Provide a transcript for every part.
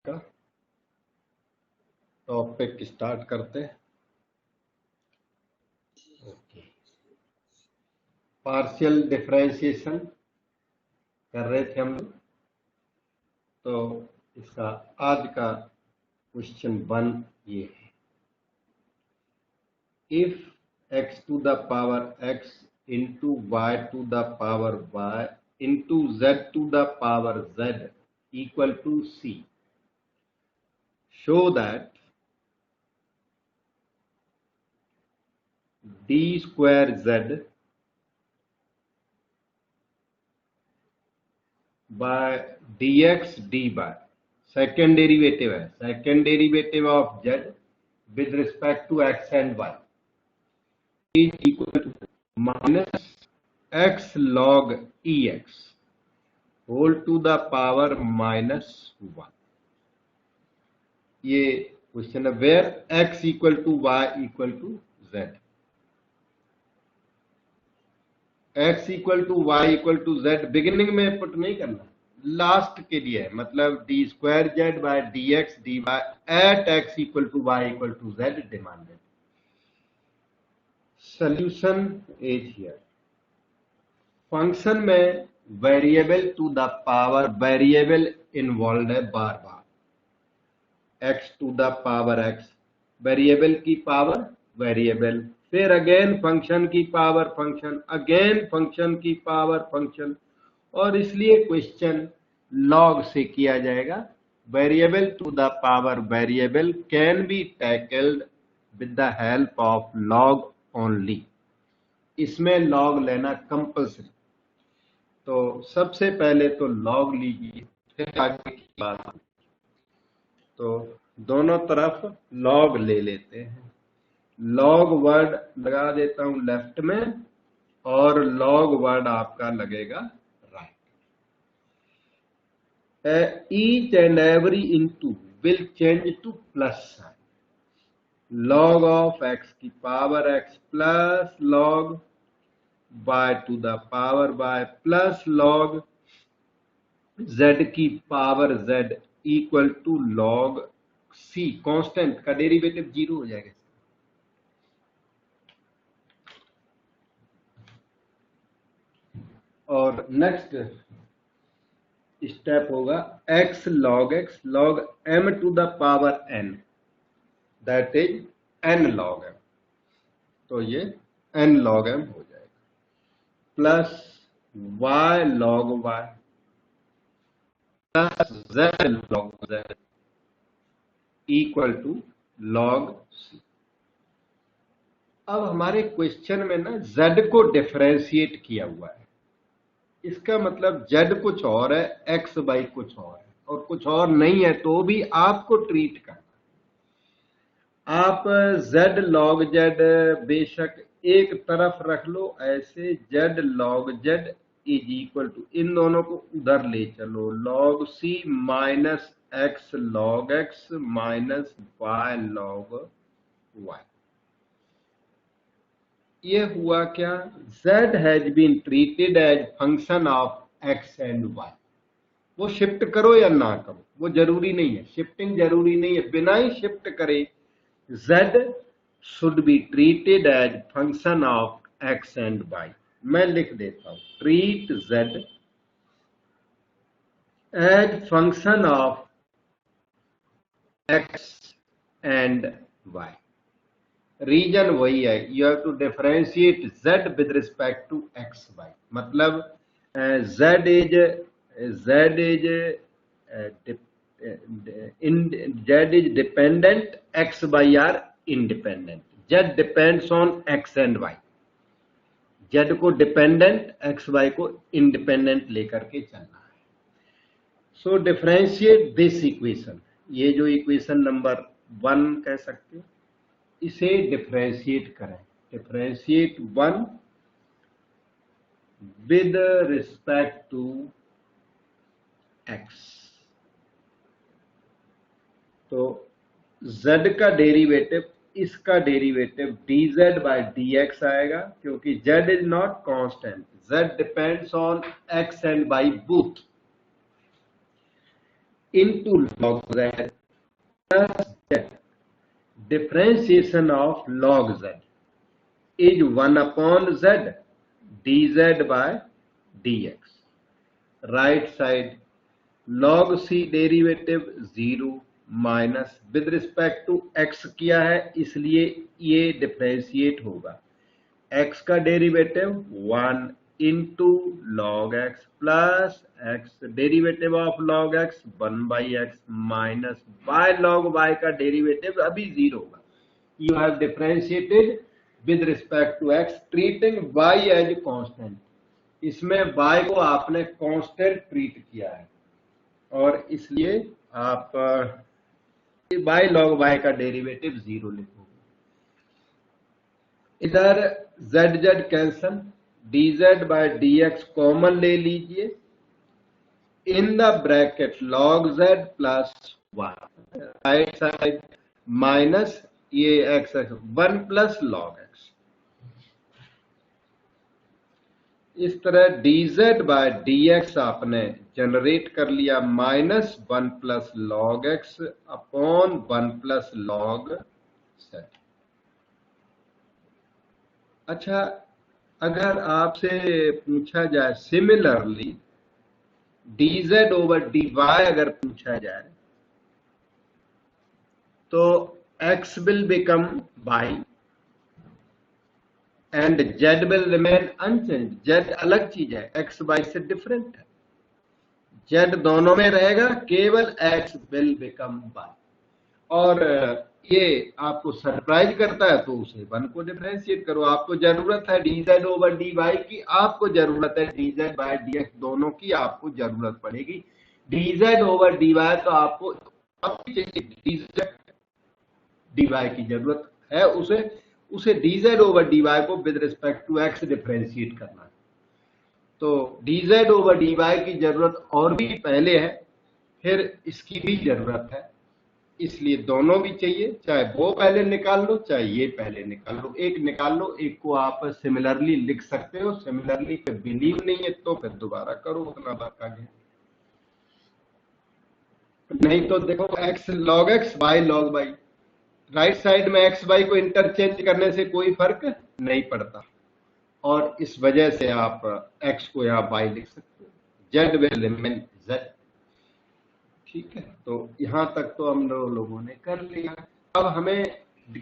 का topic start करते हैं। पार्शियल डिफरेंशिएशन कर रहे थे हम लोग। तो इसका आज का क्वेश्चन 1 ये है, if x to the power x into y to the power y into z to the power z equal to c, show that d square z by dx dy second derivative है, second derivative of z with respect to x and y is equal to minus x log ex whole to the power minus 1। ये question है where x equal to y equal to z, x equal to y equal to z beginning में put नहीं करना, last के लिए है, मतलब D square Z by D x D Y at x equal to Y equal to Z demanded. Solution is here. Function में variable to the power variable involve है बार बार, x to the power x, variable की power variable, फिर again function की power function, again function की power function, और इसलिए क्वेश्चन लॉग से किया जाएगा। Variable to the power variable can be tackled with the help of log only, इसमें लॉग लेना कंपल्सरी। तो सबसे पहले तो लॉग लीजिए, फिर आगे की बात। तो दोनों तरफ लॉग ले लेते हैं। लॉग वर्ड लगा देता हूं लेफ्ट में और लॉग वर्ड आपका लगेगा right. Each and every into will change to plus sign, log of X की power X plus log by to the power by plus log z की power z equal to log c, constant का derivative 0 हो जाएगा। और next step होगा x log m to the power n, that is n log m, तो ये n log m हो जाएगा, plus y log y plus z log z equal to log c। अब हमारे क्वेश्चन में ना z को डिफरेंशिएट किया हुआ है, इसका मतलब z कुछ और है, x y कुछ और है, और कुछ और नहीं है तो भी आपको ट्रीट करना। आप z log z बेशक एक तरफ रख लो, ऐसे z log z is equal to, इन दोनों को उधर ले चलो, log c minus x log x minus y log y। ये हुआ क्या, z has been treated as function of x and y। वो शिफ्ट करो या ना करो वो जरूरी नहीं है, शिफ्टिंग जरूरी नहीं है, बिना ही शिफ्ट करे z should be treated as function of x and y। मैं लिख देता हूं, treat z as function of x and y। Reason वही है, you have to differentiate z with respect to x y, मतलब z is dependent, x y are independent, z depends on x and y, z को dependent x y को independent लेकर के चलना है। सो differentiate this equation, ये जो equation number 1 कह सकते हैं, इसे डिफरेंशिएट करें, differentiate 1 with respect to x। तो z का डेरिवेटिव, इसका डेरिवेटिव dz बाय dx आएगा, क्योंकि z is not constant, z depends on x and y both. into log z plus z. Differentiation of log z is 1 upon z dz by dx. Right side log c derivative 0 minus with respect to x किया है इसलिए ये differentiate होगा. x का derivative 1 into log x plus x derivative of log x 1 by x minus by log y का derivative अभी 0 होगा. You have differentiated with respect to x treating y as constant. इसमें y को आपने constant treat किया है और इसलिए आप बाय लॉग y का डेरिवेटिव 0 लिखोगे. इधर z z cancel, dz by dx common ले लीजिए. In the bracket log z plus 1 right side minus ये x 1 प्लस log x. इस तरह dz बाय dx आपने जनरेट कर लिया minus 1 plus log x upon 1 plus log z. अच्छा, अगर आपसे पूछा जाए सिमिलरली dz ओवर dy अगर पूछा जाए तो x will become y and z will remain unchanged. z अलग चीज है, x y से डिफरेंट है. z दोनों में रहेगा, केवल x will become y. और ये आपको सरप्राइज करता है तो उसे 1 को डिफरेंशिएट करो. आपको जरूरत है dz ओवर dy की, आपको जरूरत है dz बाय dx, दोनों की आपको जरूरत पड़ेगी. dz ओवर dy तो आपको dz dy की जरूरत है, उसे dz ओवर dy को with respect to x differentiate करना है. तो dz ओवर dy की जरूरत और भी पहले है, फिर इसकी भी जरूरत है, इसलिए दोनों भी चाहिए. चाहे वो पहले निकाल लो चाहे ये पहले निकाल लो. एक निकाल लो, एक को आप सिमिलरली लिख सकते हो. सिमिलरली पे बिलीव नहीं है तो फिर दोबारा करो उतना बात आगे. नहीं तो देखो x log x y log y, right side में x y को इंटरचेंज करने से कोई फर्क नहीं पड़ता और इस वजह से आप x को यहाँ y लिख सकते हो. z will remain z. ठीक है, तो यहां तक तो हम लोगों ने कर लिया. अब हमें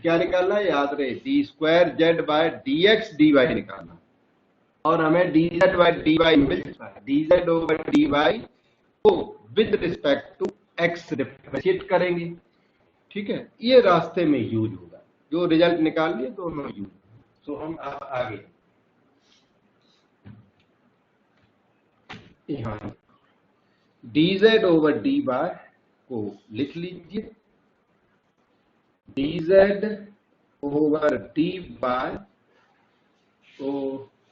क्या निकालना है, याद रहे D square Z by D x D Y निकालना और हमें D Z by D Y मिल चुका है. D Z over D Y को with respect to x differentiate करेंगे. ठीक है, ये रास्ते में यूज होगा. जो रिजल्ट निकाल लिए दोनों यूज. तो हम आगे यहाँ dz ओवर dy को लिख लीजिए. dz ओवर dy तो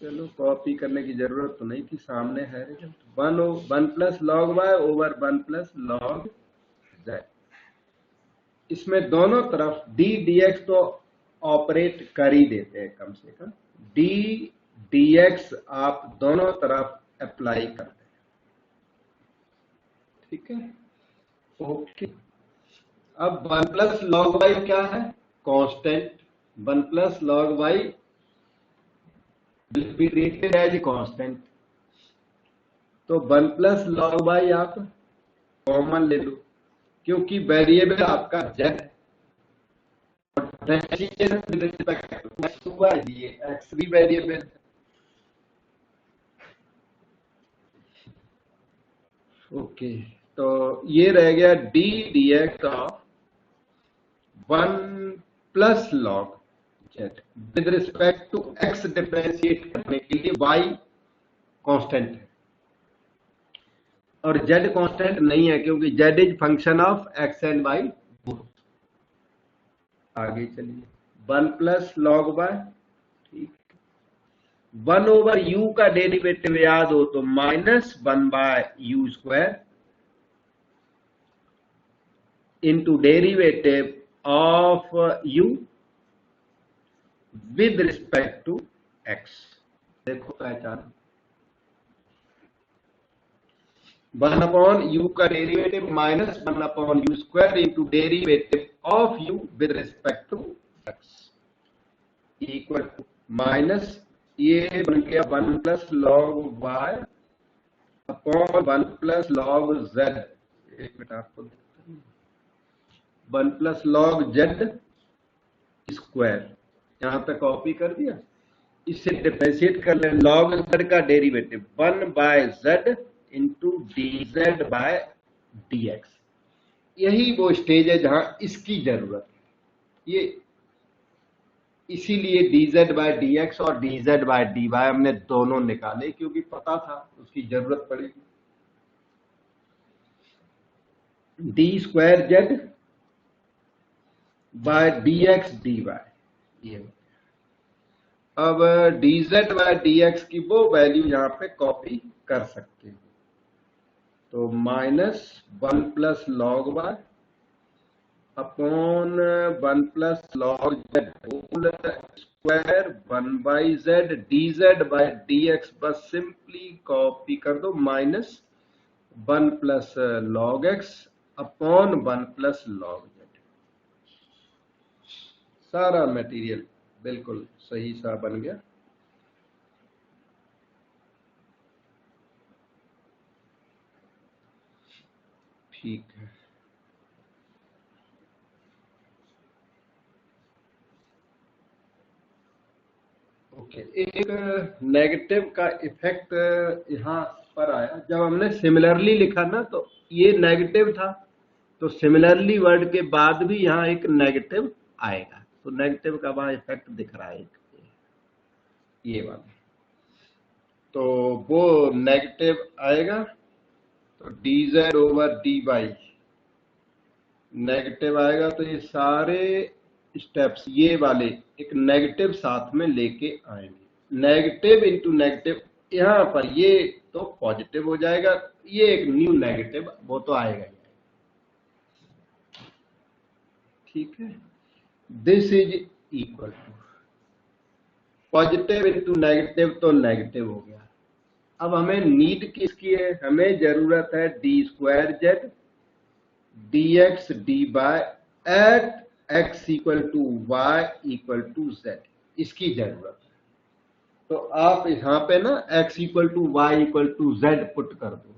चलो कॉपी करने की जरूरत तो नहीं थी, सामने है result. 1 plus log y over 1 plus log z. इसमें दोनों तरफ d dx तो ऑपरेट कर ही देते हैं कम से कम. d dx आप दोनों तरफ अप्लाई कर. ठीक है, ओके. अब 1 प्लस लॉग वाई क्या है, constant. 1 plus log y will be treated as constant. तो 1 प्लस लॉग वाई आप कॉमन ले लो क्योंकि वेरिएबल आपका z है और x भी वेरिएबल है. ओके, तो ये रह गया d dx of 1 plus log z with respect to x differentiate करने के लिए y कांस्टेंट है और z कांस्टेंट नहीं है क्योंकि z is function of x and y. आगे चलिए. 1 प्लस लॉग y. ठीक, 1 ओवर u का डेरिवेटिव याद हो तो minus 1 by u square into derivative of u with respect to x. देखो पहचान, वन अपॉन यू का derivative minus one upon u square into derivative of you with respect to x equal to minus ये बन गया one plus log y upon one plus log z. एक minute आपको one plus log z square यहां पे copy कर दिया। इससे डिफरेंशिएट कर ले लॉग जेड का derivative one by z into d Z by D x. यही वो स्टेज है जहां इसकी जरूरत है। ये इसीलिए D Z by D x और D Z by D Y हमने दोनों निकाले क्योंकि पता था उसकी जरूरत पड़ेगी। D square Z by D x D Y. ये अब D Z by D X की वो वैल्यू यहां पे कॉपी कर सकते हैं। तो minus one plus log y upon one plus log z whole square one by z d Z by D x. बस सिंपली कॉपी कर दो minus one plus log x upon one plus log z. सारा material बिल्कुल सही सा बन गया। ठीक है, ओके। एक नेगेटिव का इफेक्ट यहाँ पर आया जब हमने सिमिलरली लिखा ना, तो ये नेगेटिव था तो सिमिलरली वर्ड के बाद भी यहाँ एक नेगेटिव आएगा। तो नेगेटिव का वहां इफेक्ट दिख रहा है ये वाला। तो वो नेगेटिव आएगा तो d Z over D y negative आएगा। तो ये सारे स्टेप्स ये वाले एक नेगेटिव साथ में लेके आएंगे। नेगेटिव इंटू नेगेटिव यहाँ पर ये तो पॉजिटिव हो जाएगा। ये एक न्यू नेगेटिव वो तो आएगा ही। ठीक है, this is equal to positive into negative तो नेगेटिव हो गया। अब हमें नीड किसकी है? हमें जरूरत है d square z d x D Y at x equal to Y equal to z. इसकी जरूरत है। तो आप यहां पे ना x equal to Y equal to z put कर दो।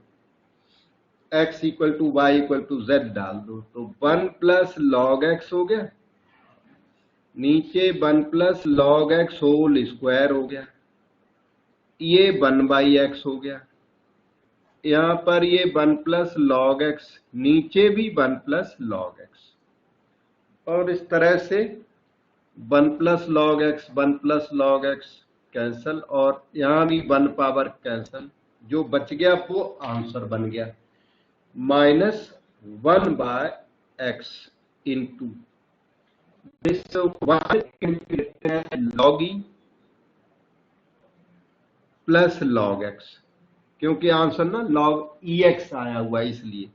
X equal to Y equal to z डाल दो। तो वन प्लस लॉग एक्स हो गया, नीचे one plus log x whole square हो गया, ये वन बाई एक्स हो गया। यहां पर ये वन प्लस लॉग एक्स, नीचे भी वन प्लस लॉग एक्स, और इस तरह से one plus log x one plus log x cancel, और यहां भी वन पावर कैंसल। जो बच गया वो आंसर बन गया minus one by x into this one log E plus log x, क्योंकि आंसर ना लॉग ई एक्स आया हुआ है इसलिए।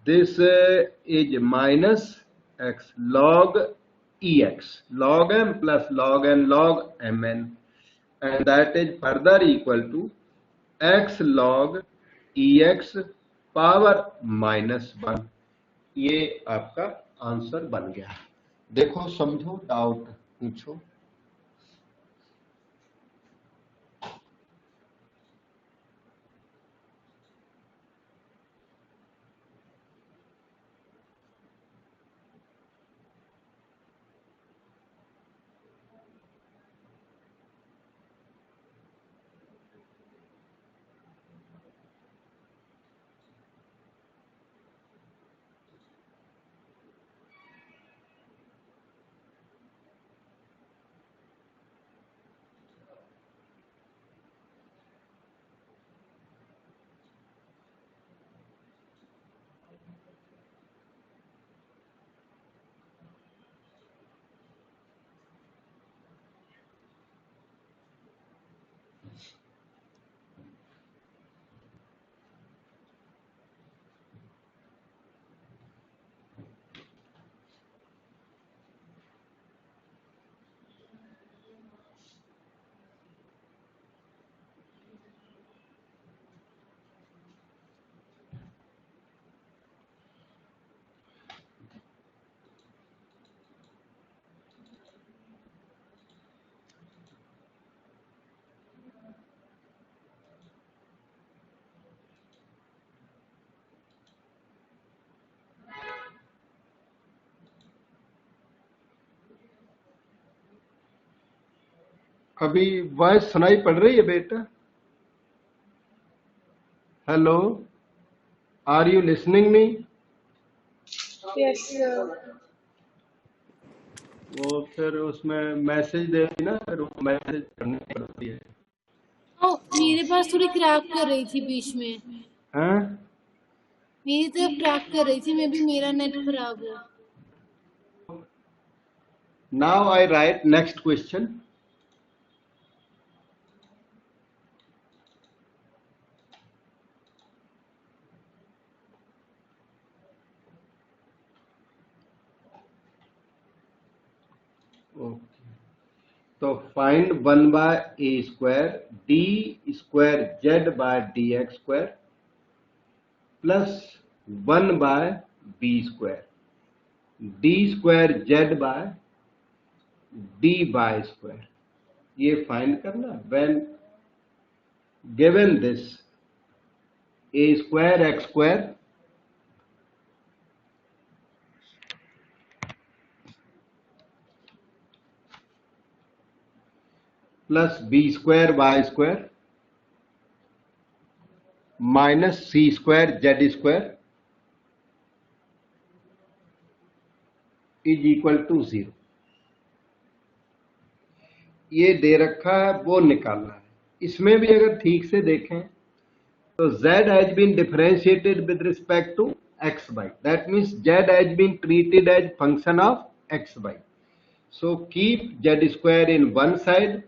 This is minus x log E x log m plus log n log mn, and that is further equal to x log ex power -1। ये आपका answer बन गया। देखो, समझो, डाउट पूछो। अभी वॉइस सुनाई पड़ रही है बेटा? Hello, are you listening me? Yes, sir. वो फिर उसमें मैसेज दे ना, फिर वो मैसेज करनी पड़ती है। मेरे पास थोड़ी क्रैक कर रही थी बीच में। हैं? मेरी तरफ क्रैक कर रही थी, मे बी मेरा नेट खराब है। Now I write next question. तो find 1 by A square D square Z by D x square plus 1 by B square D square Z by D by square. ये find करना। When given this A square X square plus B square Y square minus C square Z square is equal to 0। ये दे रखा है, वो निकालना है। इसमें भी अगर ठीक से देखें तो z has been differentiated with respect to xy. That means z has been treated as function of xy. So keep z square in one side,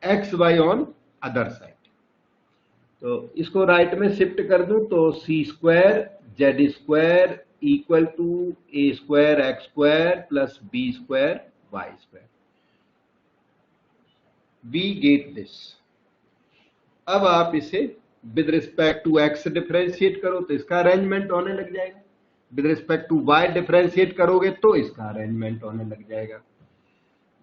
xy on other side. तो इसको राइट में शिफ्ट कर दूं तो C square Z square equal to A square X square plus B square Y square. We get this. अब आप इसे with respect to x differentiate करो तो इसका अरेंजमेंट होने लग जाएगा, with respect to Y differentiate करोगे तो इसका अरेंजमेंट होने लग जाएगा।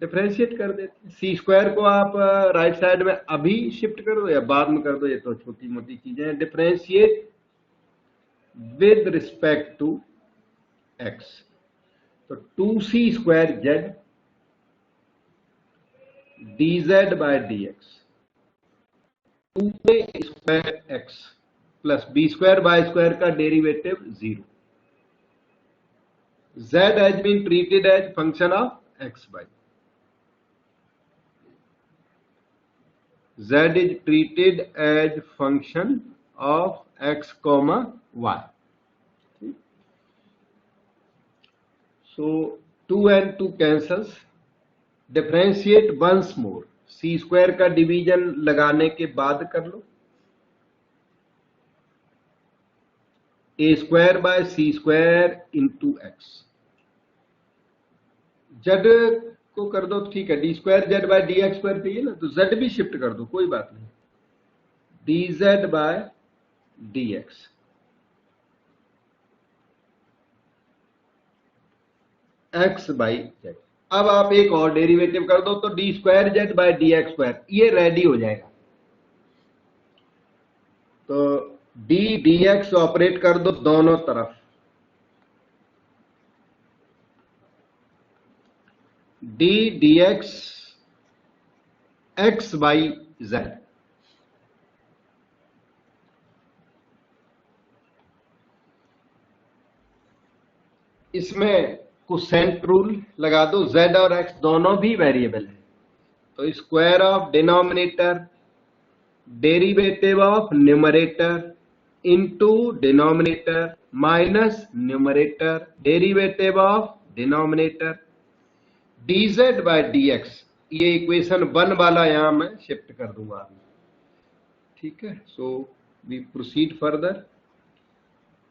डिफरेंशिएट कर देते हैं। सी स्क्वायर को आप राइट साइड में अभी शिफ्ट कर दो या बाद में कर दो, ये तो छोटी मोटी चीजें हैं। Differentiate with respect to x, तो 2c square z d Z by D x 2a square x plus B square by square का derivative 0। z has been treated as function of x by z is treated as function of x comma y. So 2 and 2 cancels. Differentiate once more. c square का division लगाने के बाद कर लो। a square by C square into x. Z को कर दो तो ठीक है, d square Z by D x square चाहिए ना, तो जेड भी शिफ्ट कर दो, कोई बात नहीं। D Z by D x x by z. अब आप एक और डेरिवेटिव कर दो तो d square Z by D x square, ये रेडी हो जाएगा। तो डी डी एक्स ऑपरेट कर दो दोनों तरफ, D D x x by Z. इसमें कोसेंट रूल लगा दो, z और x दोनों भी वेरिएबल है, तो square of denominator derivative of numerator into denominator minus numerator derivative of denominator dz by dx। ये इक्वेशन 1 वाला यहां मैं शिफ्ट कर दूंगा अभी, ठीक है। So we proceed further.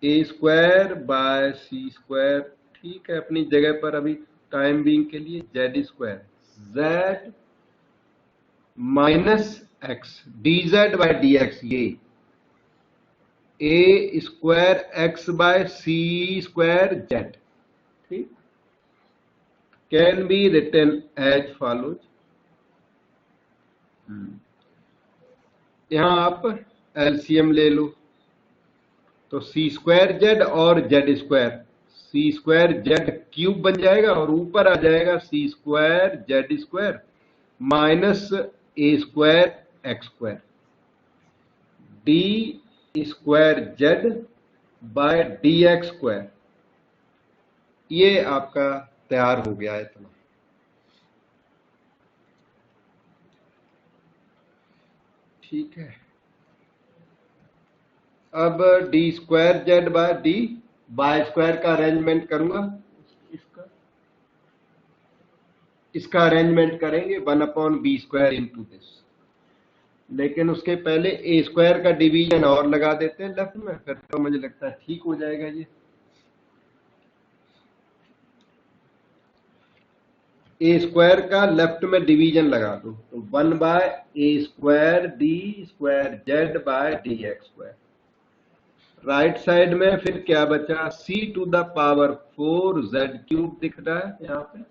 A square by C square ठीक है अपनी जगह पर अभी टाइम बीइंग के लिए। Z square Z minus X D Z by D x, ये ए square X by C square Z, ठीक, can be written as follows. यहां आप एलसीएम ले लो तो सी स्क्वायर जेड और Z square, C square Z cube बन जाएगा और ऊपर आ जाएगा C square Z square minus A square X square D square Z by D x square. ये आपका तैयार हो गया है इतना। ठीक है, अब d square Z by D by square का अरेंजमेंट करूंगा। इसका अरेंजमेंट करेंगे 1/b स्क्वायर इंटू दिस। लेकिन उसके पहले ए स्क्वायर का डिवीजन और लगा देते हैं लेफ्ट में, फिर तो मुझे लगता है ठीक हो जाएगा ये। ए स्क्वायर का लेफ्ट में डिवीजन लगा दो तो 1/a square D square Z by D x square. Right side में फिर क्या बचा, c⁴ z³ दिख रहा है यहाँ पे।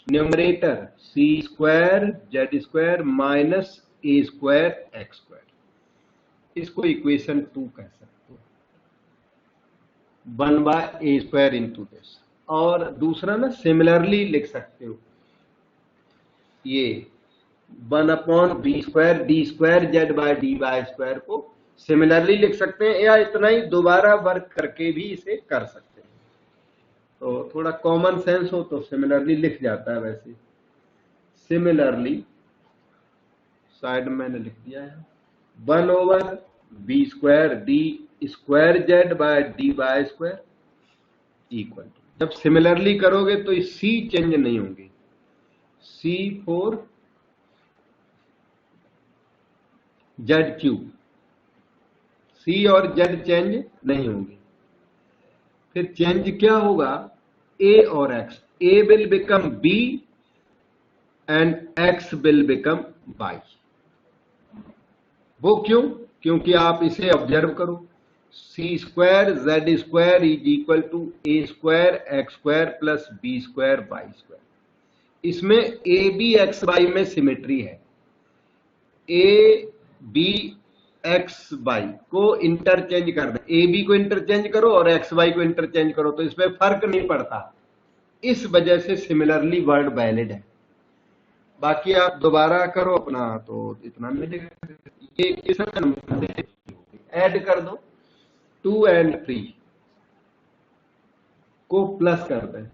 Numerator c square Z square minus a square X square. इसको इक्वेशन 2 कह सकते हो, 1/a स्क्वायर इंटू दिस। और दूसरा ना सिमिलरली लिख सकते हो, ये 1/b square D square Z by D by square को सिमिलरली लिख सकते हैं, या इतना ही दोबारा वर्क करके भी इसे कर सकते हैं। तो थोड़ा कॉमन सेंस हो तो सिमिलरली लिख जाता है। वैसे सिमिलरली साइड में मैंने लिख दिया है 1/b square D square Z by D by square equal to. जब सिमिलरली करोगे तो सी चेंज नहीं होंगे, c⁴ z³ सी और जेड चेंज नहीं होंगे। फिर चेंज क्या होगा, ए और X. A will become B and X will become Y. वो क्यों, क्योंकि आप इसे ऑब्जर्व करो, C square Z square is equal to A square X square plus B square Y square. इसमें ए बी एक्स वाई में symmetry है। A B X Y को इंटरचेंज कर दे, ए बी को इंटरचेंज करो और एक्स वाई को इंटरचेंज करो तो इसमें फर्क नहीं पड़ता। इस वजह से सिमिलरली वर्ड वैलिड है। बाकी आप दोबारा करो अपना तो इतना मिलेगा। ये ऐड कर दो, 2 और 3 को प्लस कर दें,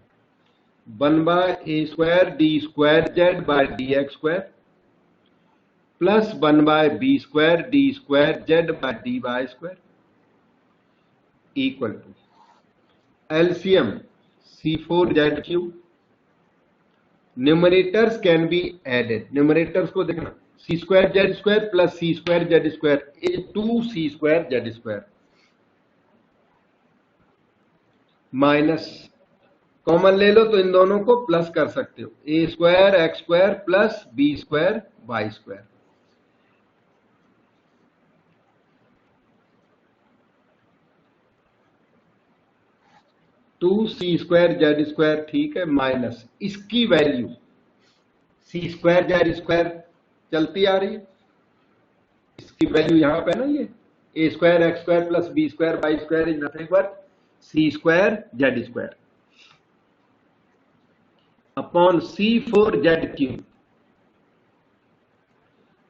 1/a square D square Z by D x square plus 1/b square D square Z by D Y square equal to LCM c⁴z³। Numerators can be added. Numerators को देखना, C square Z square plus C square Z square is 2c square Z square minus common ले लो तो इन दोनों को plus कर सकते हो, A square X square plus B square Y square. Two C square Z square, ठीक है, माइनस इसकी value C square Z square चलती आ रही है, इसकी वैल्यू यहां पे ना, ये ए square X square plus B square Y square is nothing but C square Z square upon c⁴z³।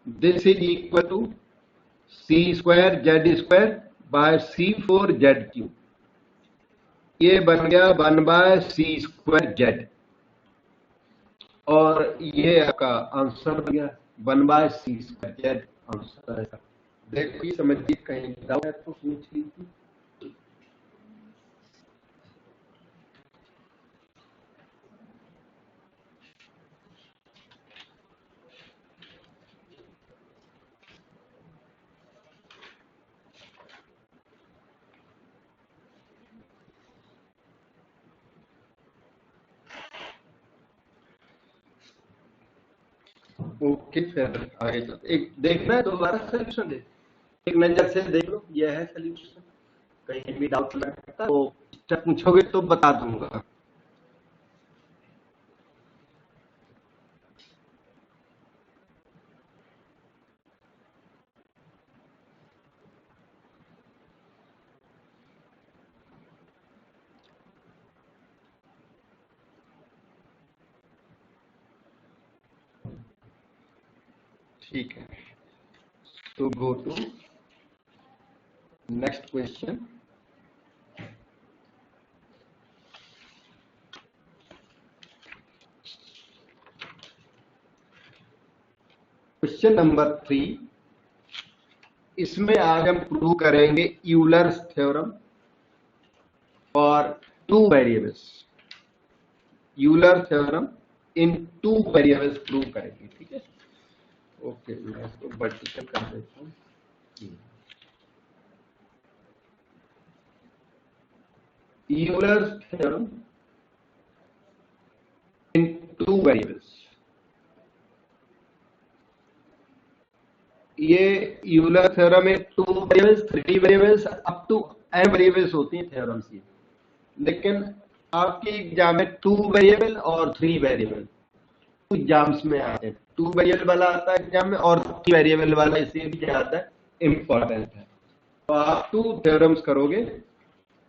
This is equal to C square Z square by c⁴z³। ये बन गया 1/c स्क्वायर जेड, और ये आपका आंसर बन गया 1/c square Z answer है। देखिए समझिए, कहीं डाउट है तो पूछ लीजिए। ओके, फिर आगे चलते। एक देखना है दोबारा सोल्यूशन दे, एक नजर से देख लो, यह है सोल्यूशन। कहीं भी डाउट लगता तो स्टेप पूछोगे तो बता दूंगा। ठीक है, तो go to next question. Question number 3, इसमें आज हम प्रूव करेंगे Euler's theorem for 2 variables. Euler theorem in 2 variables prove करेंगे, ठीक है। ओके, मैं इसको वर्टिकल कर देता हूँ। Euler's theorem in 2 variables. ये यूलर थ्योरम में 2 variables, 3 variables, up to n variables होती हैं थ्योरम्स की। लेकिन आपके एग्जाम में 2 वेरिएबल और 3 वेरिएबल एग्जाम्स में आते हैं। 2 वेरिएबल वाला आता है एग्जाम में और 3 वेरिएबल वाला इसलिए भी ज्यादा इंपॉर्टेंट है। तो आप 2 थ्योरम्स करोगे,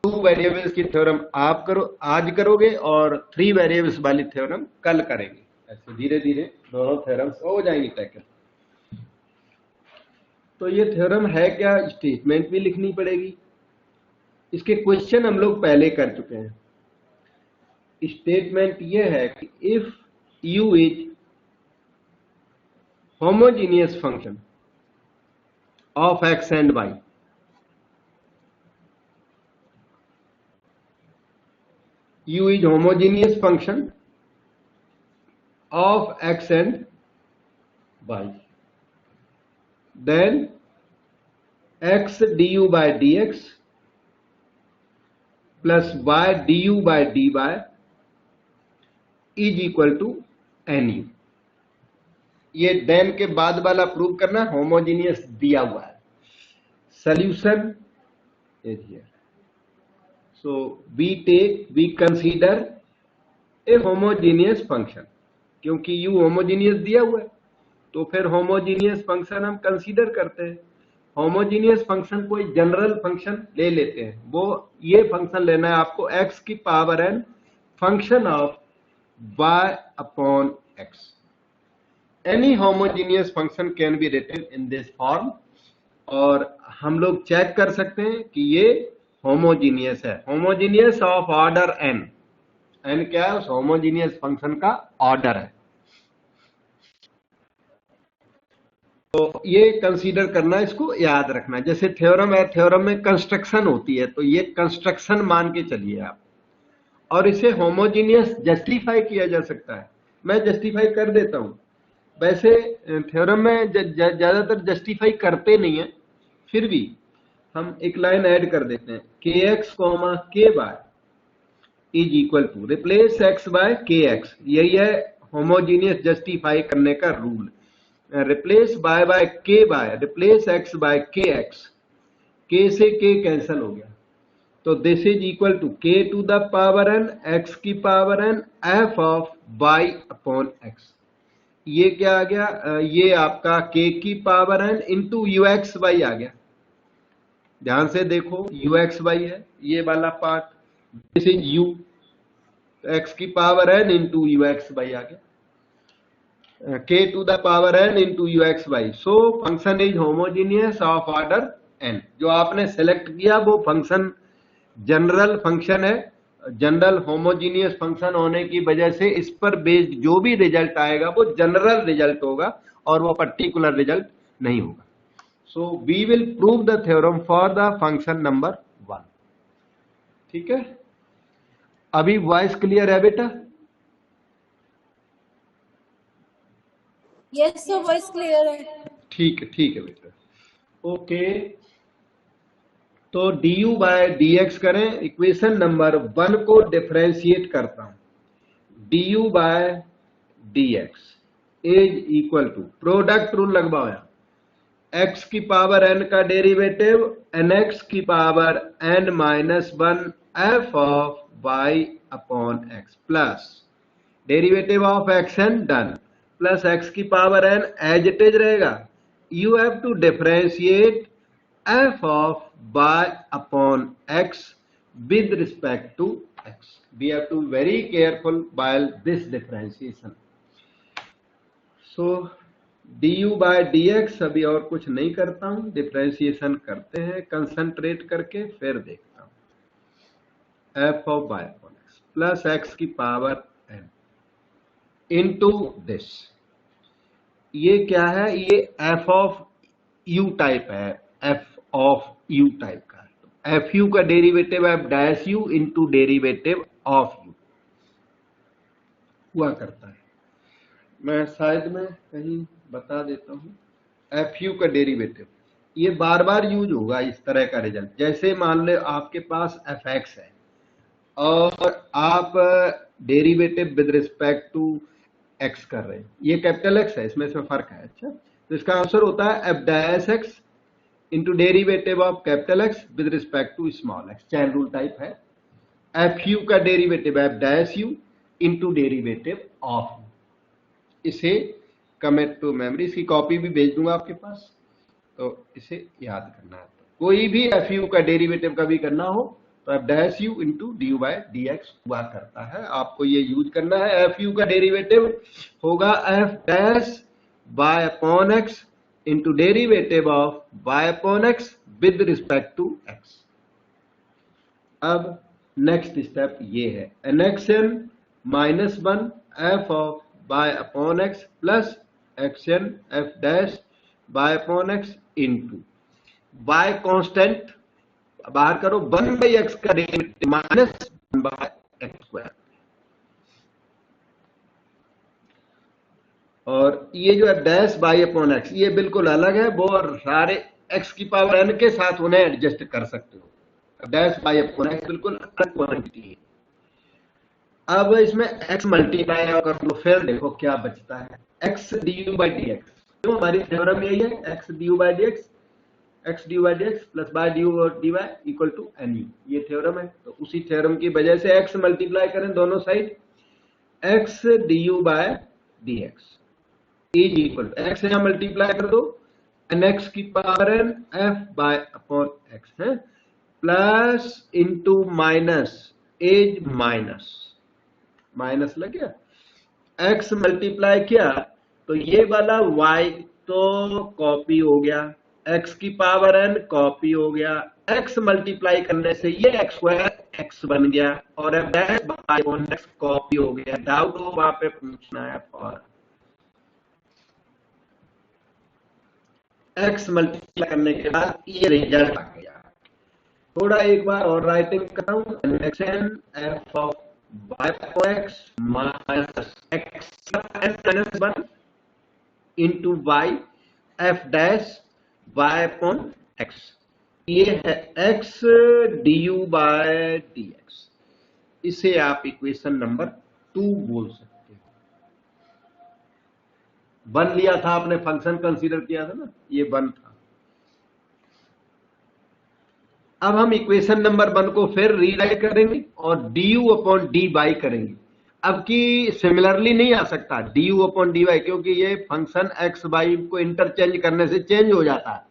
2 वेरिएबल्स की थ्योरम आप आज करोगे और 3 वेरिएबल्स वाली थ्योरम कल करेंगे। ऐसे धीरे धीरे दोनों थ्योरम्स हो जाएंगी टैकल। तो ये थ्योरम है क्या, स्टेटमेंट भी लिखनी पड़ेगी। इसके क्वेश्चन हम लोग पहले कर चुके हैं। स्टेटमेंट ये है कि if u is homogeneous function of x and y, u is homogeneous function of x and y, then x du by dx plus y du by dy is equal to nu। ये then के बाद वाला prove करना, homogeneous दिया हुआ है। Solution is here. So we consider a homogeneous function, क्योंकि u homogeneous दिया हुआ है तो फिर होमोजीनियस फंक्शन हम कंसीडर करते हैं। होमोजीनियस फंक्शन कोई जनरल फंक्शन ले लेते हैं। वो ये फंक्शन लेना है आपको x की power n function of y upon x। Any homogeneous function can be written in this form, और हम लोग चेक कर सकते हैं कि ये होमोजीनियस है। Homogeneous of order n। n क्या है, उस होमोजीनियस फंक्शन का ऑर्डर है। तो ये कंसीडर करना, इसको याद रखना। जैसे थ्योरम है, थ्योरम में कंस्ट्रक्शन होती है, तो ये कंस्ट्रक्शन मान के चलिए आप, और इसे होमोजीनियस जस्टिफाई किया जा सकता है। मैं जस्टिफाई कर देता हूं। वैसे थ्योरम में ज्यादातर जस्टिफाई करते नहीं है, फिर भी हम एक लाइन ऐड कर देते हैं, kx, ky is equal to, replace x by kx। यही है होमोजीनियस जस्टिफाई करने का rule. Replace by k by, replace x by kx, k से k कैंसिल हो गया, तो this is equal to k to the power n x की power n f of y upon x। ये क्या आ गया, ये आपका k की power n into ux y आ गया। ध्यान से देखो, ux y है ये वाला part, this is u, x की power n into ux y आ गया, k to the power n into ux y। So function is homogeneous of order n। जो आपने सेलेक्ट किया वो फंक्शन जनरल फंक्शन है। जनरल होमोजीनियस फंक्शन होने की वजह से इस पर बेस्ड जो भी रिजल्ट आएगा वो जनरल रिजल्ट होगा और वो पर्टिकुलर रिजल्ट नहीं होगा। So we will prove the theorem for the function number 1। ठीक है, अभी वॉइस क्लियर है बेटा? यस सर, वॉइस क्लियर है। ठीक है बेटा, ओके। तो du बाय dx करें। इक्वेशन नंबर 1 को डिफरेंशिएट करता हूं। du by dx is equal to, product rule लगवाया, x की पावर n का डेरिवेटिव nx की power n minus 1 f of y upon x plus derivative of xn done, plus x की power n as it is रहेगा। You have to differentiate f of y upon x with respect to x। We have to very careful while this differentiation। So du by D x, अभी और कुछ नहीं करता हूं, differentiation करते हैं concentrate करके, फिर देखता हूं f of by upon x plus x की पावर एन इंटू दिस। ये क्या है, ये एफ ऑफ यू टाइप है, एफ ऑफ यू टाइप का, एफ यू का derivative F dash you into derivative of u हुआ करता है। मैं शायद में कहीं बता देता हूं, एफ यू का डेरिवेटिव ये बार बार यूज होगा इस तरह का रिजल्ट। जैसे मान लो आपके पास एफ एक्स है और आप derivative with respect to x कर रहे हैं, ये कैपिटल एक्स है, इसमें से फर्क है। अच्छा, तो इसका आंसर होता है f dash x into derivative of capital x with respect to small x, chain rule type है। एफ यू का derivative F dash you into derivative of u. इसे कमिट टू मेमोरी, इसकी कॉपी भी भेज दूंगा आपके पास, तो इसे याद करना है। कोई भी एफ यू का डेरिवेटिव कभी करना हो तो f dash you into D you by D x हुआ करता है, आपको ये यूज करना है। एफ यू का डेरिवेटिव होगा f dash by upon x into derivative of by upon x with respect to x. अब नेक्स्ट स्टेप ये है, n x n minus one f of by upon x plus x n f dash by upon x into by constant बाहर करो, one by x का derivative minus one by x square. और ये जो है dash by upon x, ये बिल्कुल अलग है, वो सारे एक्स की पावर एन के साथ उन्हें एडजस्ट कर सकते हो। डैश बाई अपॉन एक्स बिल्कुल अलग क्वांटिटी है। अब इसमें x मल्टीप्लाई कर लो, फिर देखो क्या बचता है, x D you by D x. क्यों, हमारी थ्योरम यही है, x D you by D x, x D you by D x plus by D u d y equal to N u, ये थ्योरम है। तो उसी थ्योरम की वजह से x मल्टीप्लाई करें दोनों side, x D you by D X is equal to x यहां मल्टीप्लाई कर दो एन एक्स की power N F by upon X है plus into minus as minus minus लग गया, x मल्टीप्लाई किया तो ये वाला y तो कॉपी हो गया, x की पावर n कॉपी हो गया, x मल्टीप्लाई करने से ये x स्क्वायर x बन गया और f dash by upon x copy हो गया। डाउट हो वहां पे पूछना है, और x मल्टीप्लाई करने के बाद ये रिजल्ट आ गया। थोड़ा एक बार और राइटिंग करता हूं, x n f of by upon x minus x n minus one into y f dash by upon x, ये है x D you by D x. इसे आप इक्वेशन नंबर 2 बोल सकते हो। वन लिया था आपने, फंक्शन कंसीडर किया था ना, ये वन था। अब हम इक्वेशन नंबर 1 को फिर रीराइट करेंगे और d you upon D y करेंगे। अब की सिमिलरली नहीं आ सकता d you upon D y, क्योंकि ये फंक्शन एक्स वाई को इंटरचेंज करने से चेंज हो जाता है।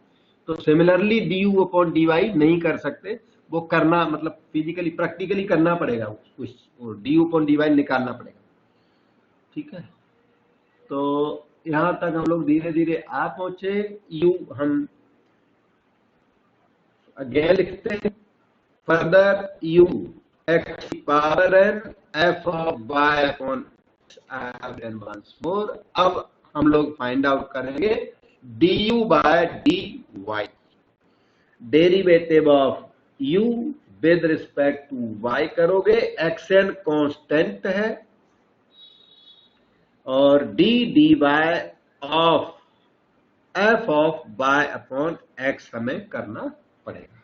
तो similarly d you upon D y नहीं कर सकते, वो करना मतलब फिजिकली प्रैक्टिकली करना पड़ेगा, कुछ d you upon D Y निकालना पड़ेगा। ठीक है, तो यहां तक हम लोग धीरे धीरे आ पहुंचे। यू हम अगेन लिखते हैं, further u x power N f of y upon n once more. अब हम लोग फाइंड आउट करेंगे d you by D y, derivative of you with respect to y करोगे, एक्स एन कॉन्स्टेंट है और d d y of f of y upon x हमें करना पड़ेगा।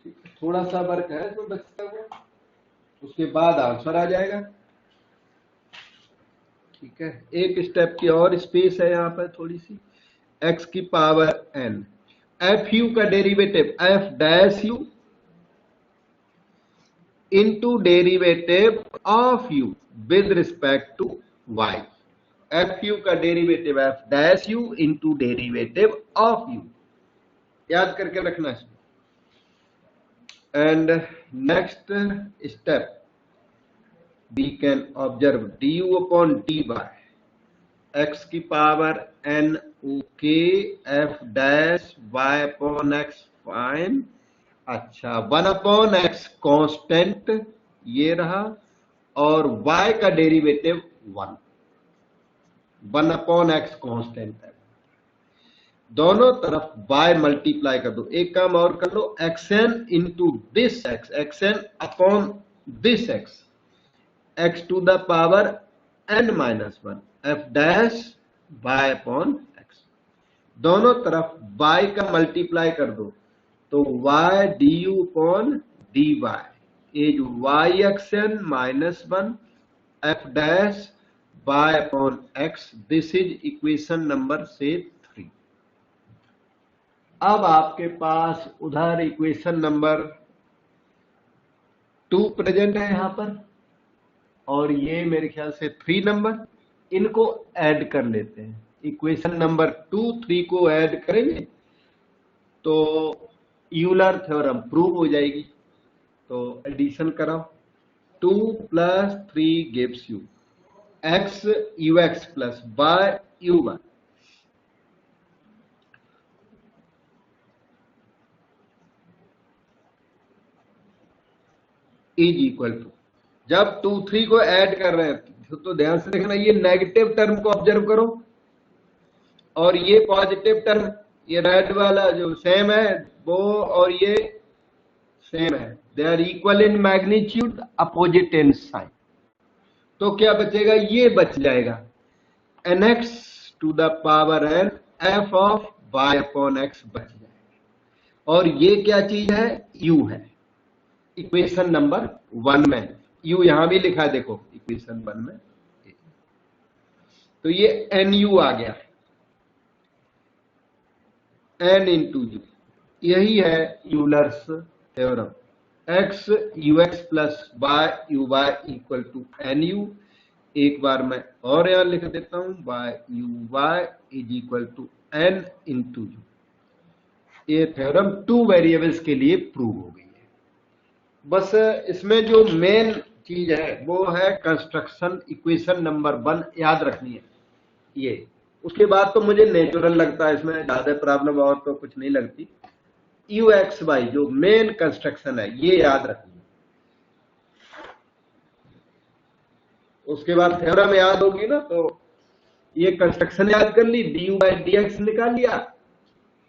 ठीक है, थोड़ा सा वर्क है तो बचता हुआ, उसके बाद आंसर आ जाएगा। ठीक है, एक स्टेप की और स्पेस है यहाँ पर थोड़ी सी, एक्स की पावर एन एफ यू का derivative F dash you into derivative of you with respect to Y. F you का derivative F dash you into derivative of U, याद करके रखना है। And next step we can observe du upon dy x की power N okay F dash Y upon X fine. अच्छा, 1/x constant ये रहा, और y का डेरिवेटिव 1/x कांस्टेंट है। दोनों तरफ y मल्टीप्लाई कर दो। एक काम और कर लो, xn into this x, xn upon this x to the power n minus 1 f dash y upon x। दोनों तरफ y का मल्टीप्लाई कर दो, तो y du upon dy is yxn minus 1 f dash y upon x। This is equation number से 3। अब आपके पास उधर इक्वेशन नंबर 2 प्रेजेंट है यहां पर, और ये मेरे ख्याल से 3 नंबर। इनको ऐड कर लेते हैं। इक्वेशन नंबर 2 3 को ऐड करेंगे तो यूलर थ्योरम प्रूव हो जाएगी। तो एडिशन कराओ, 2 + 3 gives you x ux plus y uy। Is equal to, जब 2 3 को ऐड कर रहे हैं तो ध्यान से देखना, ये नेगेटिव टर्म को ऑब्जर्व करो और ये पॉजिटिव टर्म, ये रेड वाला जो सेम है वो और ये सेम है, they are equal in magnitude, opposite in sign. तो क्या बचेगा, ये बच जाएगा nx to the power n f of y upon x बच जाएगा। और ये क्या चीज है, u है इक्वेशन नंबर 1 में। u यहां भी लिखा है, देखो इक्वेशन 1 में। तो ये nu आ गया, n इंटू यू, यही है Euler's theorem. x ux plus y uy equal to nu। एक बार मैं और यहां लिख देता हूं, y uy is equal to n into u. ये थ्योरम 2 वेरिएबल्स के लिए प्रूव हो गई है। बस इसमें जो मेन चीज है वो है कंस्ट्रक्शन इक्वेशन नंबर 1 याद रखनी है ये। उसके बाद तो मुझे नेचुरल लगता है, इसमें ज्यादा प्रॉब्लम और तो कुछ नहीं लगती। यू एक्स वाई जो मेन कंस्ट्रक्शन है ये याद रखनी है। उसके बाद थ्योरम याद होगी ना, तो ये कंस्ट्रक्शन याद कर ली, D you by D X निकाल लिया,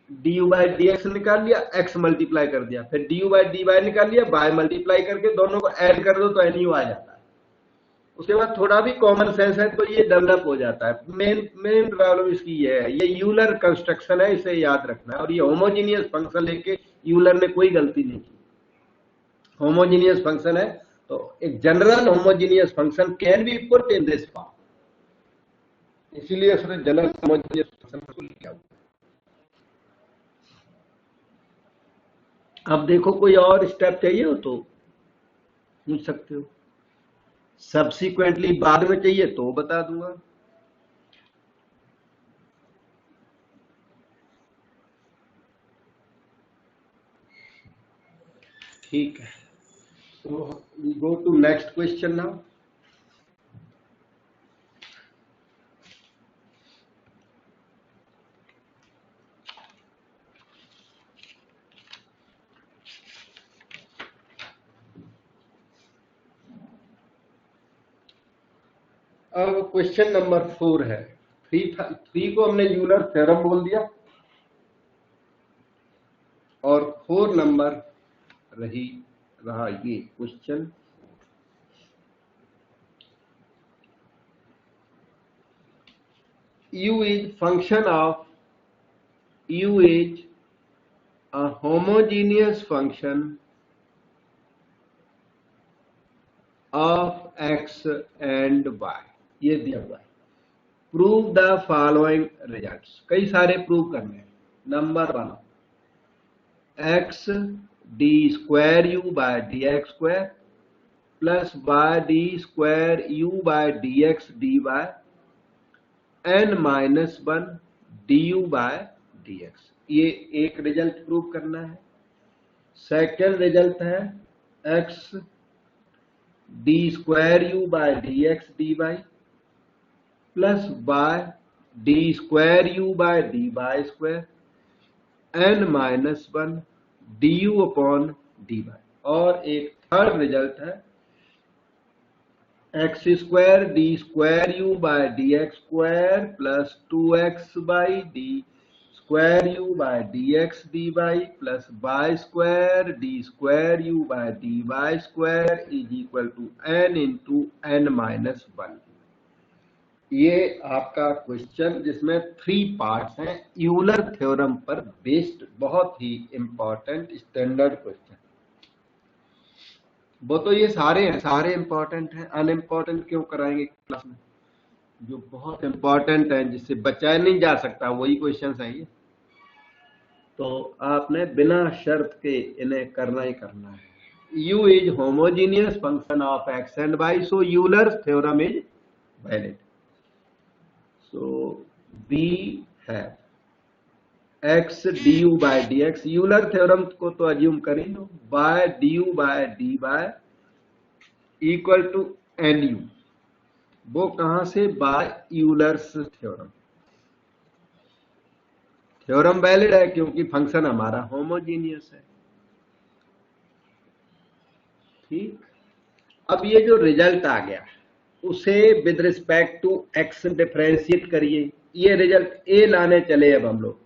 D you by D X निकाल लिया, एक्स मल्टीप्लाई कर दिया, फिर D you by D Y निकाल लिया, वाई मल्टीप्लाई करके दोनों को ऐड कर दो तो एन यू आ जाता है। उसके बाद थोड़ा भी कॉमन सेंस है तो ये डेवलप हो जाता है। मेन प्रॉब्लम इसकी ये है, ये यूलर कंस्ट्रक्शन है, इसे याद रखना है। और ये होमोजीनियस फंक्शन लेके यूलर ने कोई गलती नहीं की। होमोजीनियस फंक्शन है तो एक general homogeneous function can B put in this form, इसीलिए उसने जनरल होमोजीनियस फंक्शन को लिखा। अब देखो कोई और स्टेप चाहिए हो तो पूछ सकते हो, सब्सिक्वेंटली बाद में चाहिए तो बता दूंगा। ठीक है, तो we go to next question now. अब क्वेश्चन नंबर 4 है। 3 को हमने यूलर थ्योरम बोल दिया, और 4 नंबर रहा ये question. u is function of u is a homogeneous function of x and y, ये दिया हुआ है। प्रूव द फॉलोइंग रिजल्ट्स, कई सारे प्रूव करने हैं। Number 1, x d square you by D x square plus y d square you by D x D y n minus 1 d you by D x, ये एक result prove करना है। Second result है x d square you by D x D y plus y d square you by D Y square n minus one d you upon D y. और एक third result है x square D square you by D x square plus 2x by d square you by D x D y plus y square D square you by D Y square is equal to n into n minus one. ये आपका question जिसमें 3 parts हैं, Euler theorem पर based, बहुत ही important standard question. वो तो ये सारे हैं, सारे इंपॉर्टेंट हैं, अनइम्पॉर्टेंट क्यों कराएंगे क्लास में? जो बहुत इंपॉर्टेंट है, जिससे बचाया नहीं जा सकता, वही क्वेश्चन है ये। तो आपने बिना शर्त के इन्हें करना ही करना है। U is homogeneous function of x and y, so Euler theorem is valid. So we have x du by dx, Euler theorem को तो अज्यूम करें लो, by du by dy equal to nu, वो कहां से? By Euler's theorem. Theorem valid है क्योंकि function हमारा होमोजीनियस है। ठीक, अब ये जो रिजल्ट आ गया उसे with respect to x differentiate करिए। ये रिजल्ट ए लाने चले। अब हम लोग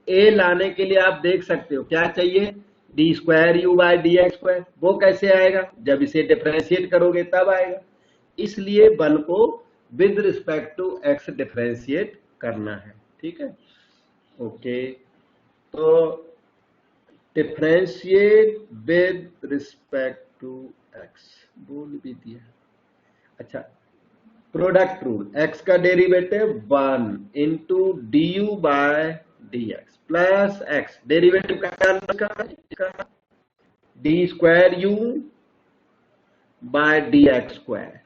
ए लाने के लिए आप देख सकते हो क्या चाहिए, d square you by D x square. वो कैसे आएगा? जब इसे डिफरेंशिएट करोगे तब आएगा। इसलिए वन को with respect to x differentiate करना है। ठीक है, ओके। तो differentiate with respect to X बोल भी दिया। अच्छा, प्रोडक्ट रूल, x का derivative 1 into D you by D x plus X, derivative का D square you by D x square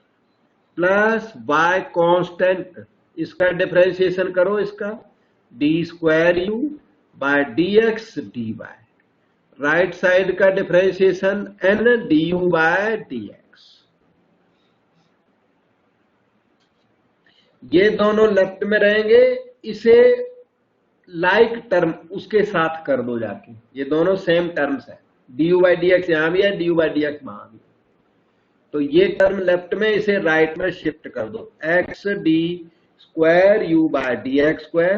plus y constant, इसका डिफरेंशिएशन करो, इसका D square you by D x D Y, right side का differentiation n D you by D x. ये दोनों left में रहेंगे, इसे लाइक टर्म उसके साथ कर दो जाके, ये दोनों सेम टर्म्स है। D you by D x यहां भी है, D you by D x वहां भी है, तो ये टर्म लेफ्ट में, इसे राइट में शिफ्ट कर दो। X d square you by D x square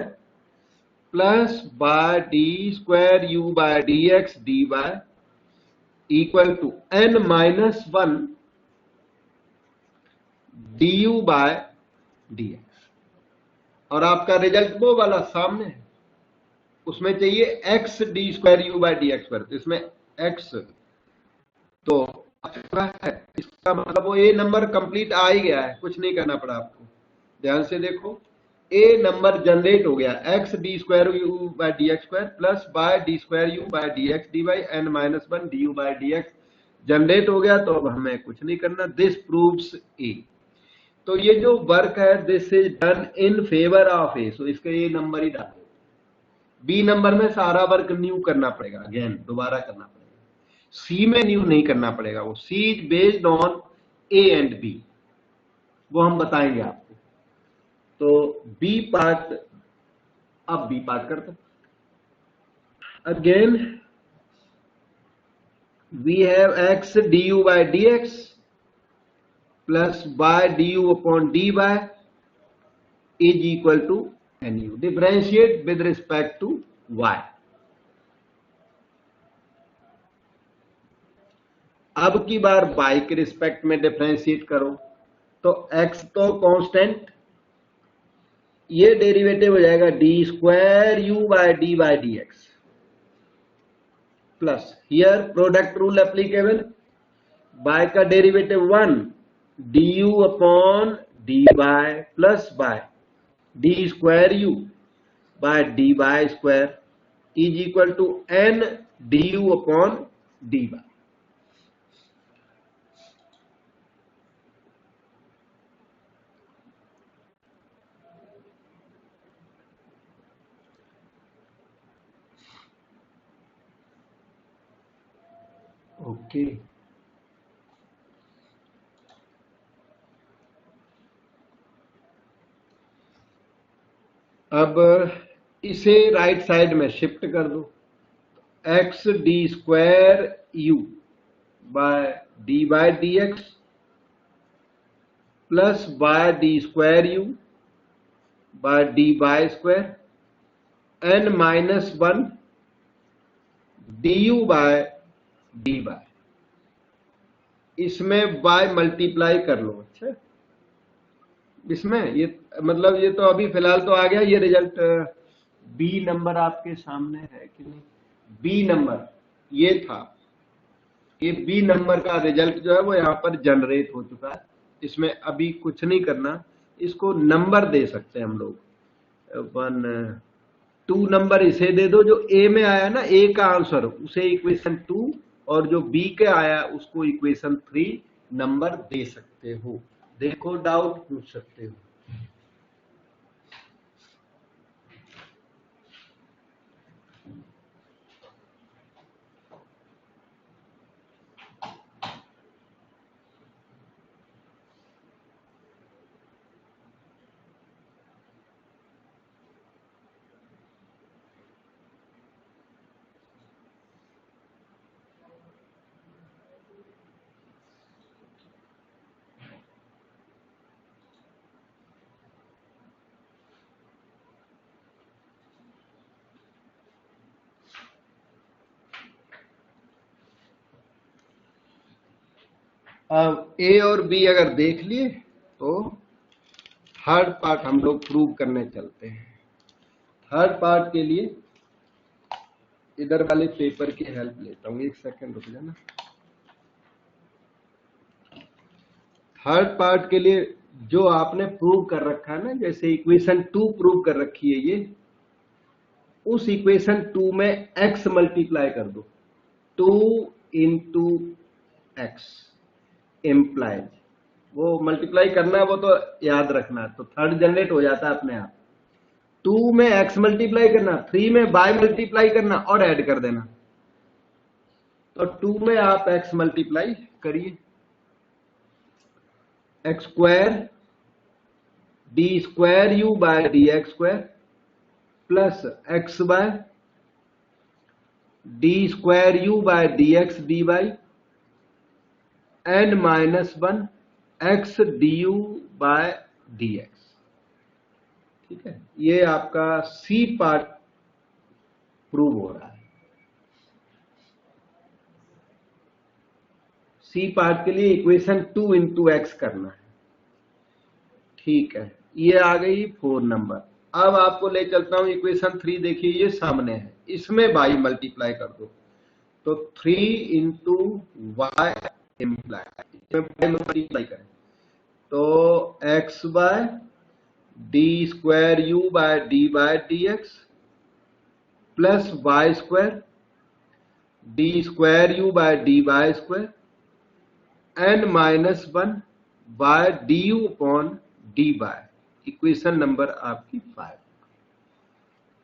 plus by d square you by D x D y equal to n minus one d you by D x. और आपका result वो वाला सामने है, उसमें चाहिए x d square you by D x square, तो इसमें एक्स तो है, इसका मतलब वो ए नंबर कंप्लीट आ ही गया है, कुछ नहीं करना पड़ा आपको। ध्यान से देखो, ए नंबर जनरेट हो गया, x d square you by D x square plus by d square you by D x D y n minus one d you by D x generate हो गया। तो अब हमें कुछ नहीं करना, दिस प्रूव्स ए। तो ये जो वर्क है this is done in favour of A, so इसका ये नंबर ही डालो। बी नंबर में सारा वर्क न्यू करना पड़ेगा, अगेन दोबारा करना पड़ेगा। सी में न्यू नहीं करना पड़ेगा, वो C is based on A and B, वो हम बताएंगे आपको। तो बी पार्ट, अब बी पार्ट करते again. We have X D you by D x plus by D you upon D Y is equal to N U. Differentiate with respect to Y. अब की बार y के respect में differentiate करो, तो x तो constant, ये derivative हो जाएगा D square you by D bye D x plus here product rule applicable, y का derivative 1 d you upon D y plus by d square you by D Y square is equal to n d you upon D y. Okay, अब इसे right side में shift कर दो, x d square you by D x plus by d square you by D by square n minus one d you by D by, इसमें by multiply कर लो। अच्छा, इसमें ये मतलब ये तो अभी फिलहाल तो आ गया ये रिजल्ट। बी नंबर आपके सामने है कि नहीं? बी नंबर ये था, ये बी नंबर का रिजल्ट जो है वो यहाँ पर जनरेट हो चुका है। इसमें अभी कुछ नहीं करना, इसको नंबर दे सकते हैं हम लोग। 1 2 नंबर इसे दे दो, जो ए में आया ना, ए का आंसर उसे इक्वेशन 2, और जो बी के आया उसको इक्वेशन 3 नंबर दे सकते हो। देखो, डाउट पूछ सकते हो। अब ए और बी अगर देख लिए तो थर्ड पार्ट हम लोग प्रूव करने चलते हैं। थर्ड पार्ट के लिए इधर वाले पेपर की हेल्प लेता हूँ, एक सेकंड रुक जाना। थर्ड पार्ट के लिए जो आपने प्रूव कर रखा है ना, जैसे इक्वेशन 2 प्रूव कर रखी है ये, उस इक्वेशन 2 में x मल्टीप्लाई कर दो। 2 इंटू एक्स इम्प्लाइज, वो मल्टीप्लाई करना है, वो तो याद रखना है, तो थर्ड जनरेट हो जाता है अपने आप। 2 में x मल्टीप्लाई करना, 3 में बाय मल्टीप्लाई करना और ऐड कर देना। तो 2 में आप x मल्टीप्लाई करिए, x square D square you by D x square plus x by d square you by D x D y and minus 1 x D you by D x. ठीक है, ये आपका सी पार्ट प्रूव हो रहा है। C part के लिए equation 2 into x करना है। ठीक है, ये आ गई 4 नंबर। अब आपको ले चलता हूं इक्वेशन 3, देखिए ये सामने है, इसमें बाई मल्टीप्लाई कर दो, तो 3 इंटू वाई मल्टीप्लाई करें तो x by d square you by D x plus y square D square you by D Y square and minus 1 by D you upon d by. Equation number आपकी 5।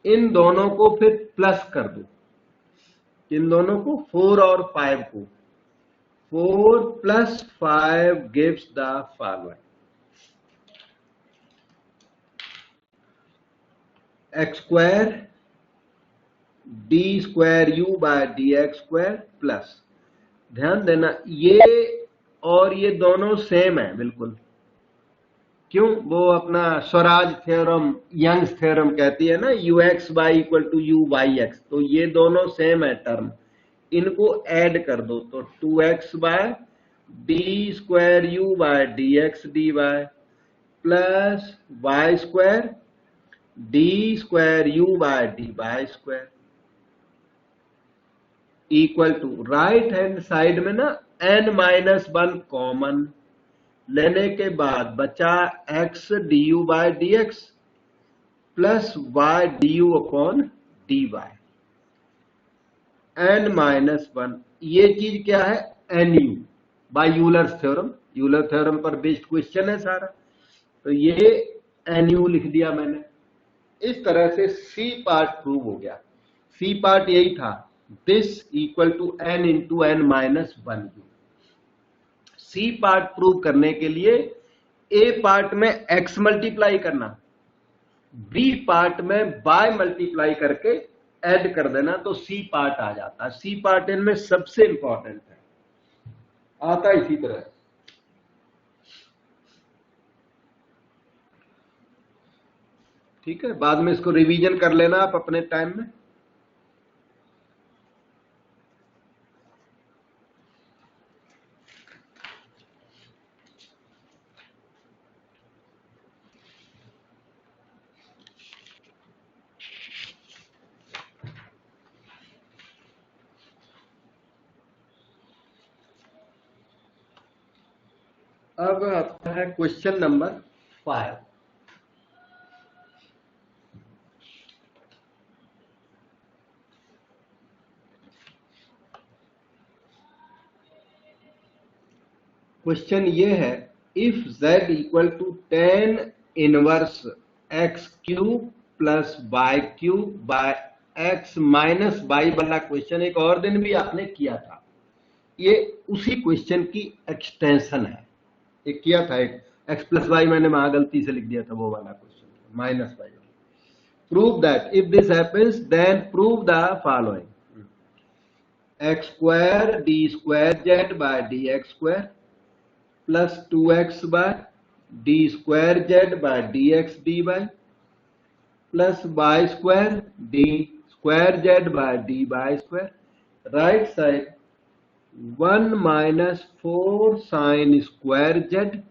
इन दोनों को फिर plus कर दो, इन दोनों को 4 और 5 को, 4 plus 5 gives the following, x square D square you by D x square plus, ध्यान देना ये और ये दोनों सेम है बिल्कुल। क्यों? वो अपना स्वराज थ्योरम, यंग्स थ्योरम कहती है ना, u x by equal to u y x, तो ये दोनों सेम है टर्म, इनको ऐड कर दो, तो 2x by d square you by D x D y plus y square D square you by D Y square equal to, right hand side में ना n माइनस 1 कॉमन लेने के बाद बचा x D you by D x plus y d you upon D y n minus 1। ये चीज क्या है? nu by Euler's theorem, Euler theorem पर बेस्ड क्वेश्चन है सारा, तो ये nu लिख दिया मैंने। इस तरह से सी पार्ट प्रूव हो गया। सी पार्ट यही था, this equal to n into n minus 1। C part prove करने के लिए ए पार्ट में x मल्टीप्लाई करना, बी पार्ट में बाय मल्टीप्लाई करके ऐड कर देना तो सी पार्ट आ जाता है। सी पार्ट इनमें सबसे इंपॉर्टेंट है, आता इसी तरह। ठीक है, बाद में इसको रिवीजन कर लेना आप अपने टाइम में। अब आता है क्वेश्चन नंबर 5। क्वेश्चन ये है, if z equal to 10 inverse x cube plus Y cube by x minus y वाला क्वेश्चन एक और दिन भी आपने किया था। ये उसी क्वेश्चन की एक्सटेंशन है। एक किया था, एक एक्स प्लस वाई मैंने वहां गलती से लिख दिया था, वो वाला question minus y. Prove that if this happens then prove the following. X square D square Z by D x square plus 2x by d square Z by D x D y plus y square D square Z by D Y square. Right side 1 minus 4 sine square z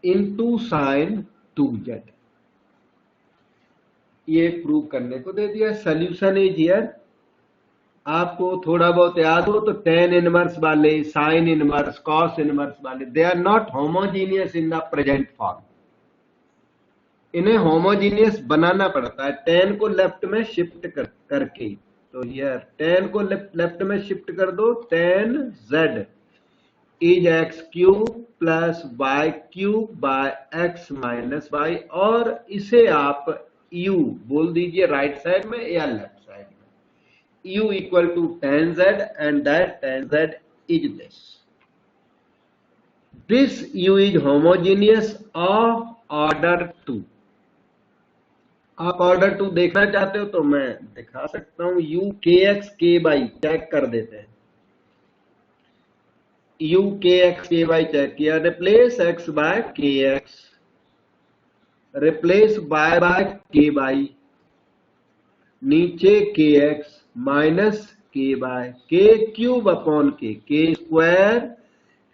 into sine 2z। ये prove करने को दे दिया। Solution is here. आपको थोड़ा बहुत याद हो तो टेन इनवर्स वाले, साइन इनवर्स, कॉस इनवर्स वाले, they are not homogeneous in the present form. इन्हें होमोजीनियस बनाना पड़ता है टेन को लेफ्ट में शिफ्ट करके। तो हियर टेन को लेफ्ट में शिफ्ट कर दो, tan z is x cube plus Y cube by x minus y, और इसे आप यू बोल दीजिए राइट साइड में या लेफ्ट साइड में। u equal to tan z and that tan z is this. This u is homogeneous of order 2. आप order 2 देखना चाहते हो तो मैं दिखा सकता हूं। u kx k by check कर देते हैं। u kx k by check किया, replace x by kx, replace y by k by, नीचे kx minus K by K cube upon K square,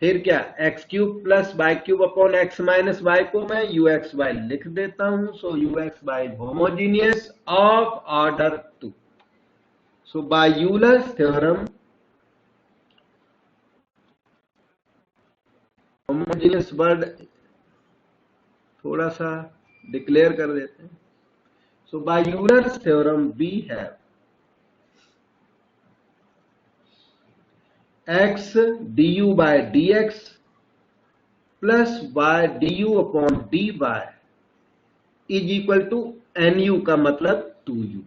फिर क्या X cube plus Y cube upon x minus Y को मैं U X Y लिख देता हूं। So U X Y homogeneous of order 2। So by Euler's theorem homogeneous word थोड़ा सा declare कर देते हैं। So by Euler's theorem we have x du by dx plus y du upon dy is equal to nu का मतलब 2u।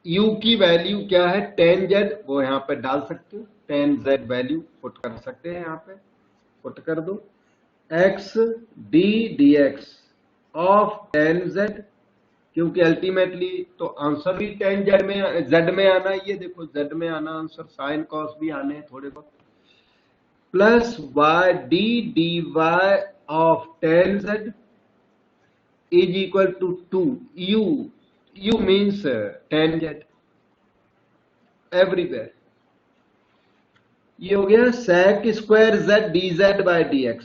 u की value क्या है, tan z, वो यहां पे डाल सकते हो, tan z वैल्यू पुट कर सकते हैं, यहां पे पुट कर दो। x d dx of tan z, क्योंकि अल्टीमेटली तो आंसर भी tan z में आना है। ये देखो z में आना आंसर, साइन कॉस भी आने हैं थोड़े बहुत। Plus y d dy of tan z is equal to 2u, u means tan z everywhere. ये हो गया sec square z dz by dx,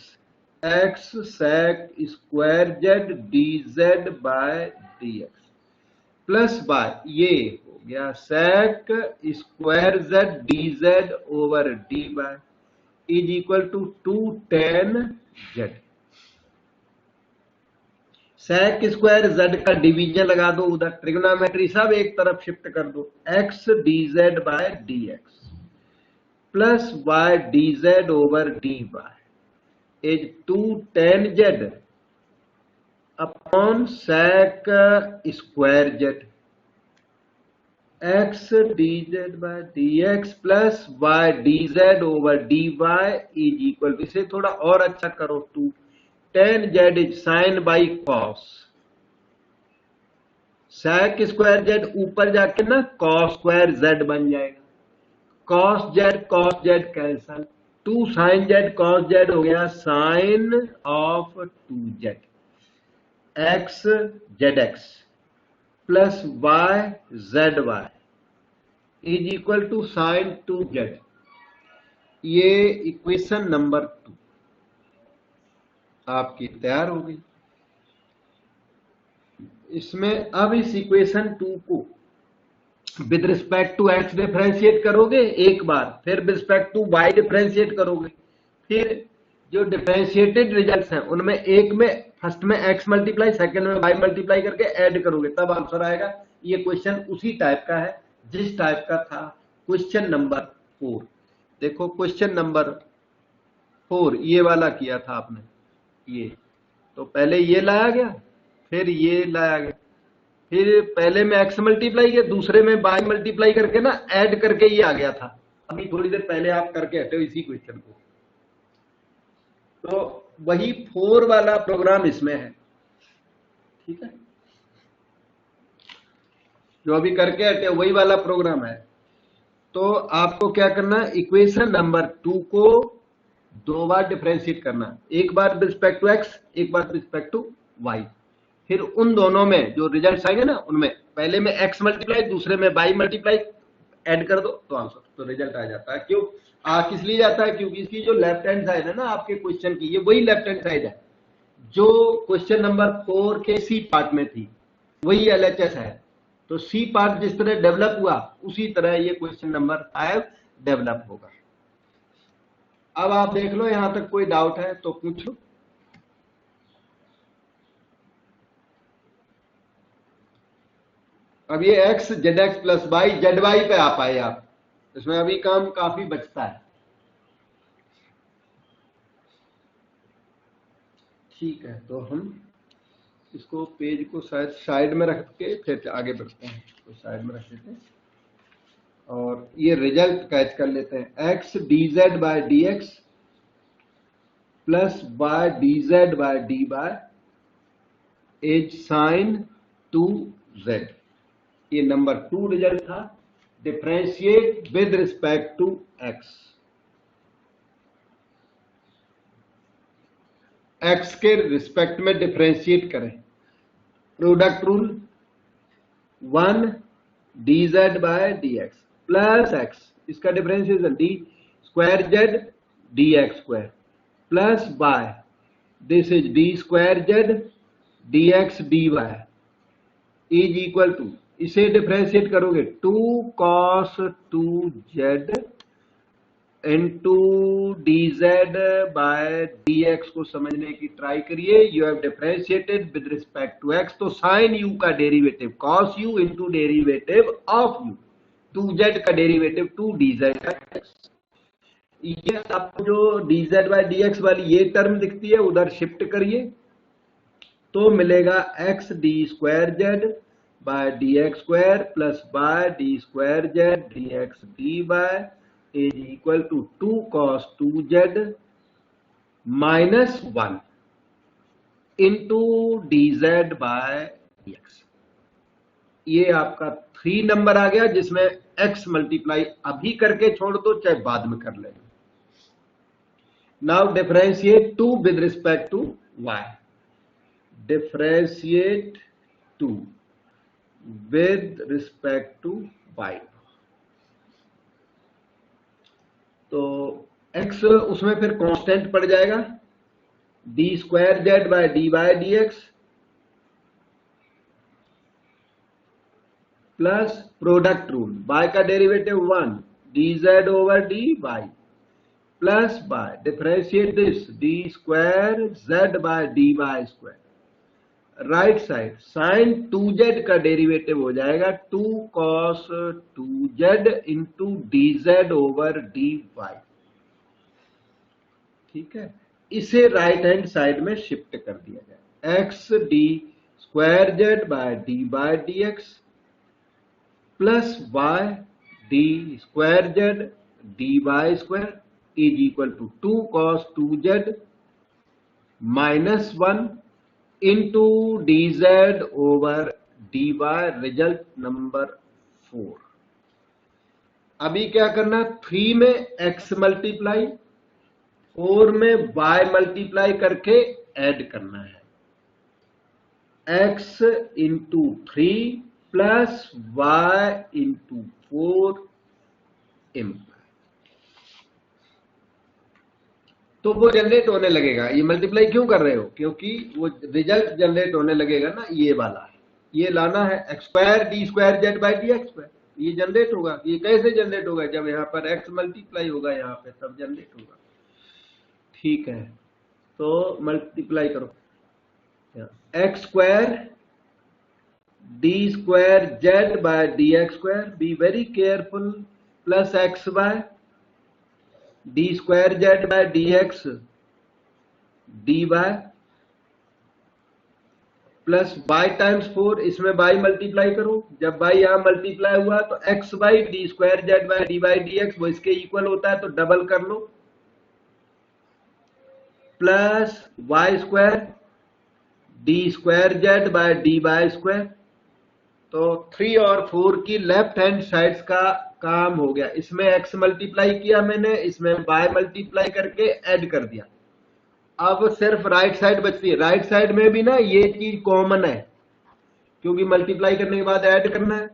x sec square z dz by dx plus by ये हो गया sec square z dz over dy is equal to 2 tan z। sec square z का division लगा दो, उधर ट्रिग्नोमेट्री सब एक तरफ शिफ्ट कर दो, x dz by dx plus y dz over dy is 2 tan z upon sec square z x dz by dx plus y dz over dy is equal, इसे थोड़ा और अच्छा करो, 2 tan z is sine by cos, sec square z ऊपर जाके ना cos square z बन जाएगा, cos z cancel, 2 sin z cos z हो गया sine of 2z, x zx plus y zy is equal to sine 2z। ये equation number 2 आपकी तैयार हो गई। इसमें अब इस इक्वेशन 2 को with respect to x differentiate करोगे एक बार, फिर with respect to y differentiate करोगे, फिर जो डिफरेंशिएटेड रिजल्ट्स हैं उनमें एक में फर्स्ट में x मल्टीप्लाई, सेकंड में y मल्टीप्लाई करके ऐड करोगे, तब आंसर आएगा। ये क्वेश्चन उसी टाइप का है जिस टाइप का था क्वेश्चन नंबर 4। देखो क्वेश्चन नंबर 4 ये वाला किया था आपने, ये तो पहले ये लाया गया, फिर ये लाया गया, फिर पहले में x मल्टीप्लाई किया, दूसरे में y मल्टीप्लाई करके ना ऐड करके ये आ गया था। अभी थोड़ी देर पहले आप करके हटे हो इसी क्वेश्चन को, तो वही 4 वाला प्रोग्राम इसमें है, ठीक है, जो अभी करके हटे वही वाला प्रोग्राम है। तो आपको क्या करना, इक्वेशन नंबर 2 को 2 बार डिफरेंशिएट करना, एक बार विद रिस्पेक्ट टू x, एक बार विद रिस्पेक्ट टू y, फिर उन दोनों में जो रिजल्ट आएंगे ना उनमें पहले में x मल्टीप्लाई, दूसरे में y मल्टीप्लाई ऐड कर दो तो आंसर, तो रिजल्ट आ जाता है। क्यों किस लिए जाता है, क्योंकि इसकी जो लेफ्ट हैंड साइड है ना आपके क्वेश्चन की, ये वही लेफ्ट हैंड साइड है जो क्वेश्चन नंबर 4 के सी पार्ट में थी, वही LHS है। तो सी पार्ट जिस तरह डेवलप हुआ उसी तरह ये क्वेश्चन नंबर 5 डेवलप होगा। अब आप देख लो, यहां तक कोई डाउट है तो पूछो। अब ये x zx plus y zy पे आ पाए आप, इसमें अभी काम काफी बचता है, ठीक है। तो हम इसको पेज को शायद साइड में रख के फिर आगे बढ़ते हैं, तो साइड में रख देते हैं और ये रिजल्ट कैच कर लेते हैं। x dz by dx plus y dz by dy is sine 2z, ये नंबर 2 रिजल्ट था। Differentiate with respect to x, x के रिस्पेक्ट में डिफरेंशिएट करें, product rule 1 dz by dx plus x, इसका differentiation d square z dx square plus y, this is d square z dx dy is equal to, इसे differentiate करोगे 2 cos 2z into dz by dx को समझने की try करिए। You have differentiated with respect to x, तो sine u का derivative cos u into derivative of u, 2z का derivative 2 dz का x। ये आपको जो dz बाय dx वाली ये टर्म दिखती है उधर शिफ्ट करिए तो मिलेगा x d square z by dx square plus by d square z dx dy is equal to 2 cos 2z minus 1 into dz by dx। ये आपका 3 नंबर आ गया जिसमें x मल्टीप्लाई अभी करके छोड़ दो चाहे बाद में कर लेंगे। Now differentiate 2 with respect to y, differentiate 2 with respect to y, तो x उसमें फिर कांस्टेंट पड़ जाएगा d square z by dy dx plus product rule, y का derivative 1 dz over dy plus by differentiate this d square z by dy square, right side sine 2z का derivative हो जाएगा 2 cos 2z into dz over dy, ठीक है। इसे right hand side में shift कर दिया जाए, x d square z by dy dx plus y d square z dy square is equal to 2 cos 2z -1 into dz over dy, result number 4। अभी क्या करना, 3 में x मल्टीप्लाई, 4 में y multiply करके ऐड करना है। x into 3 plus y into 4 imp, तो वो जनरेट होने लगेगा। ये मल्टीप्लाई क्यों कर रहे हो, क्योंकि वो रिजल्ट जनरेट होने लगेगा ना, ये वाला है, ये लाना है x square D square Z by D x square, ये जनरेट होगा। ये कैसे जनरेट होगा, जब यहाँ पर x मल्टीप्लाई होगा यहाँ पे, तब जनरेट होगा। ठीक है, तो मल्टीप्लाई करो, x square D square Z by D x square, be very careful, plus x by d square Z by D x d by, plus by times 4, इसमें बाई मल्टीप्लाई करो, जब बाई यहां multiply हुआ तो x by d square Z by d by D x वो इसके equal होता है, तो डबल कर लो, plus y square D square Z by d by square. तो 3 और 4 की लेफ्ट हैंड साइड्स का काम हो गया। इसमें x मल्टीप्लाई किया मैंने, इसमें y मल्टीप्लाई करके ऐड कर दिया। अब सिर्फ राइट साइड बचती है। राइट साइड में भी ना ये चीज कॉमन है, क्योंकि मल्टीप्लाई करने के बाद ऐड करना है,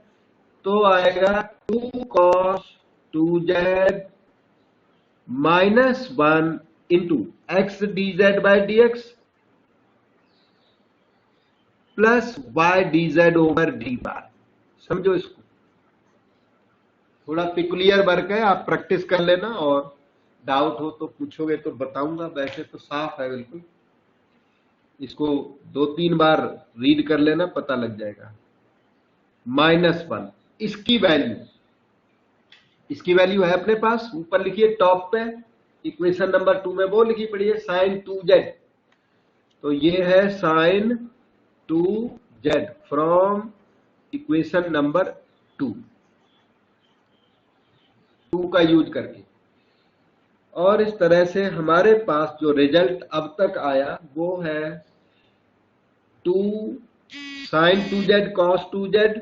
तो आएगा 2 cos 2z minus 1 into x D z by D x plus y d Z over d बार। समझो इसको, थोड़ा पिकुलियर वर्क है, आप प्रैक्टिस कर लेना, और डाउट हो तो पूछोगे तो बताऊंगा। वैसे तो साफ है बिल्कुल, इसको 2-3 बार रीड कर लेना, पता लग जाएगा। -1 इसकी वैल्यू है अपने पास, ऊपर लिखिए टॉप पे, इक्वेशन नंबर 2 में वो लिखी पड़ी है sin 2z, तो ये है sin 2z from equation number 2 का यूज करके। और इस तरह से हमारे पास जो रिजल्ट अब तक आया वो है 2 sin 2z cos 2z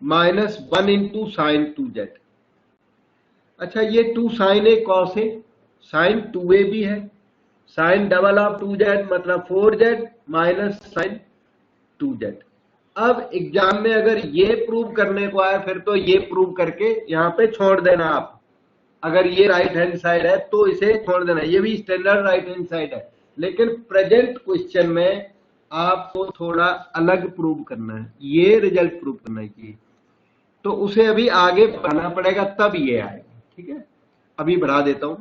minus 1 into sine 2z। अच्छा, ये 2 sin a cos a, sin 2a भी है, sin डबल ऑफ 2z मतलब 4z माइनस sin 2z। अब एग्जाम में अगर ये प्रूव करने को आए, फिर तो ये प्रूव करके यहाँ पे छोड़ देना आप। अगर ये राइट हैंड साइड है तो इसे छोड़ देना, ये भी स्टैंडर्ड राइट हैंड साइड है, लेकिन प्रेजेंट क्वेश्चन में आपको थोड़ा अलग प्रूव करना है, ये रिजल्ट प्रूव करना चाहिए, तो उसे अभी आगे बढ़ाना पड़ेगा, तब ये आएगा। ठीक है, अभी बढ़ा देता हूं,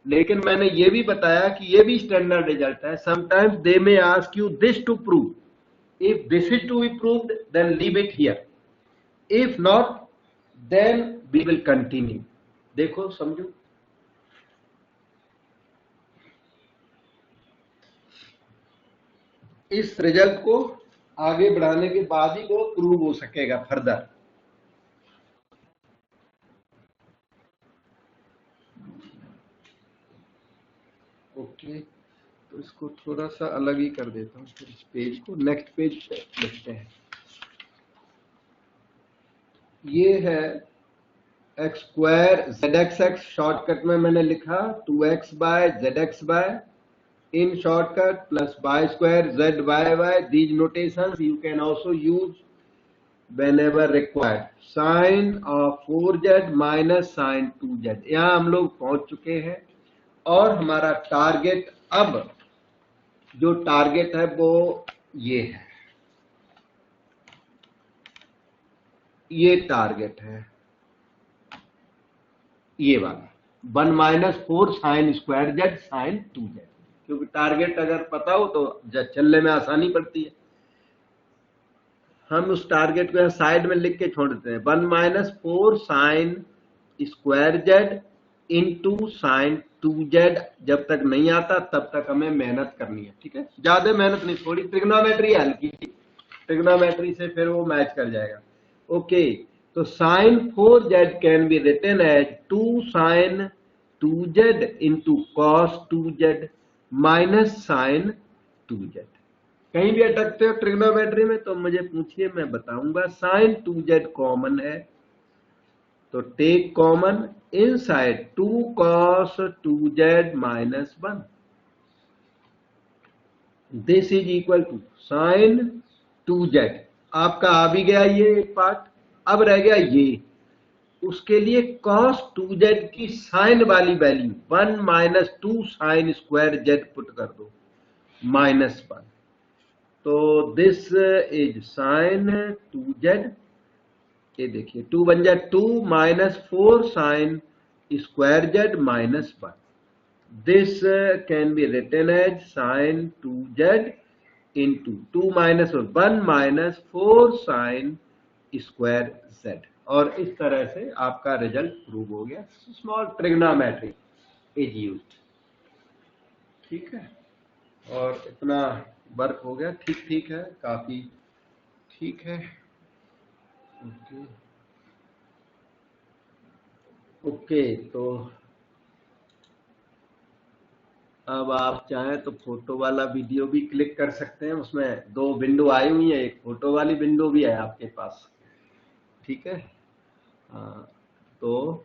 लेकिन मैंने ये भी बताया कि ये भी स्टैंडर्ड रिजल्ट है। Sometimes they may ask you this to prove, if this is to be proved then leave it here, if not then we will continue। देखो समझो, इस रिजल्ट को आगे बढ़ाने के बाद ही वो प्रूव हो सकेगा फर्दर। ओके, तो इसको थोड़ा सा अलग ही कर देता हूँ, फिर इस पेज को नेक्स्ट पेज पे लिखते हैं। ये है x square z x x, shortcut में मैंने लिखा 2x by z x by in shortcut plus y square z y y. These notations you can also use whenever required। Sine of 4z minus sine 2z, यहाँ हम लोग पहुंच चुके हैं, और हमारा टारगेट, अब जो टारगेट है वो ये है, ये टारगेट है, ये वाला 1 minus 4 sine square z sine 2z, क्योंकि टारगेट अगर पता हो तो चलने में आसानी पड़ती है। हम उस टारगेट को साइड में लिख के छोड़ देते हैं, 1 minus 4 sine square z into sine 2z। जब तक नहीं आता तब तक हमें मेहनत करनी है। ठीक है, ज्यादा मेहनत नहीं, थोड़ी ट्रिग्नोमेट्री हल्की, ट्रिग्नोमेट्री से फिर वो मैच कर जाएगा। ओके, तो sine 4z can be written as 2 sine 2z into cos 2z minus sine 2z। कहीं भी अटकते हो ट्रिग्नोमेट्री में तो मुझे पूछिए, मैं बताऊंगा। साइन 2z कॉमन है तो take common inside 2 cos 2z minus 1। This is equal to sine 2z। आपका आ भी गया ये एक पार्ट, अब रह गया ये। उसके लिए cos 2z की साइन वाली value 1 minus 2 sign square z put कर दो माइनस 1। तो दिस इज साइन 2z। ये देखिए 2 बन जाए 2 minus 4 sine square z minus 1। This can be written as sine 2z into 2 minus 1 minus 4 sine square z। और इस तरह से आपका रिजल्ट प्रूव हो गया। Small trigonometry is used. ठीक है, और इतना वर्क हो गया। ठीक ठीक है, काफी ठीक है। ओके ओके, तो अब आप चाहें तो फोटो वाला वीडियो भी क्लिक कर सकते हैं। उसमें 2 विंडो आई हुई है, एक फोटो वाली विंडो भी है आपके पास। ठीक है, तो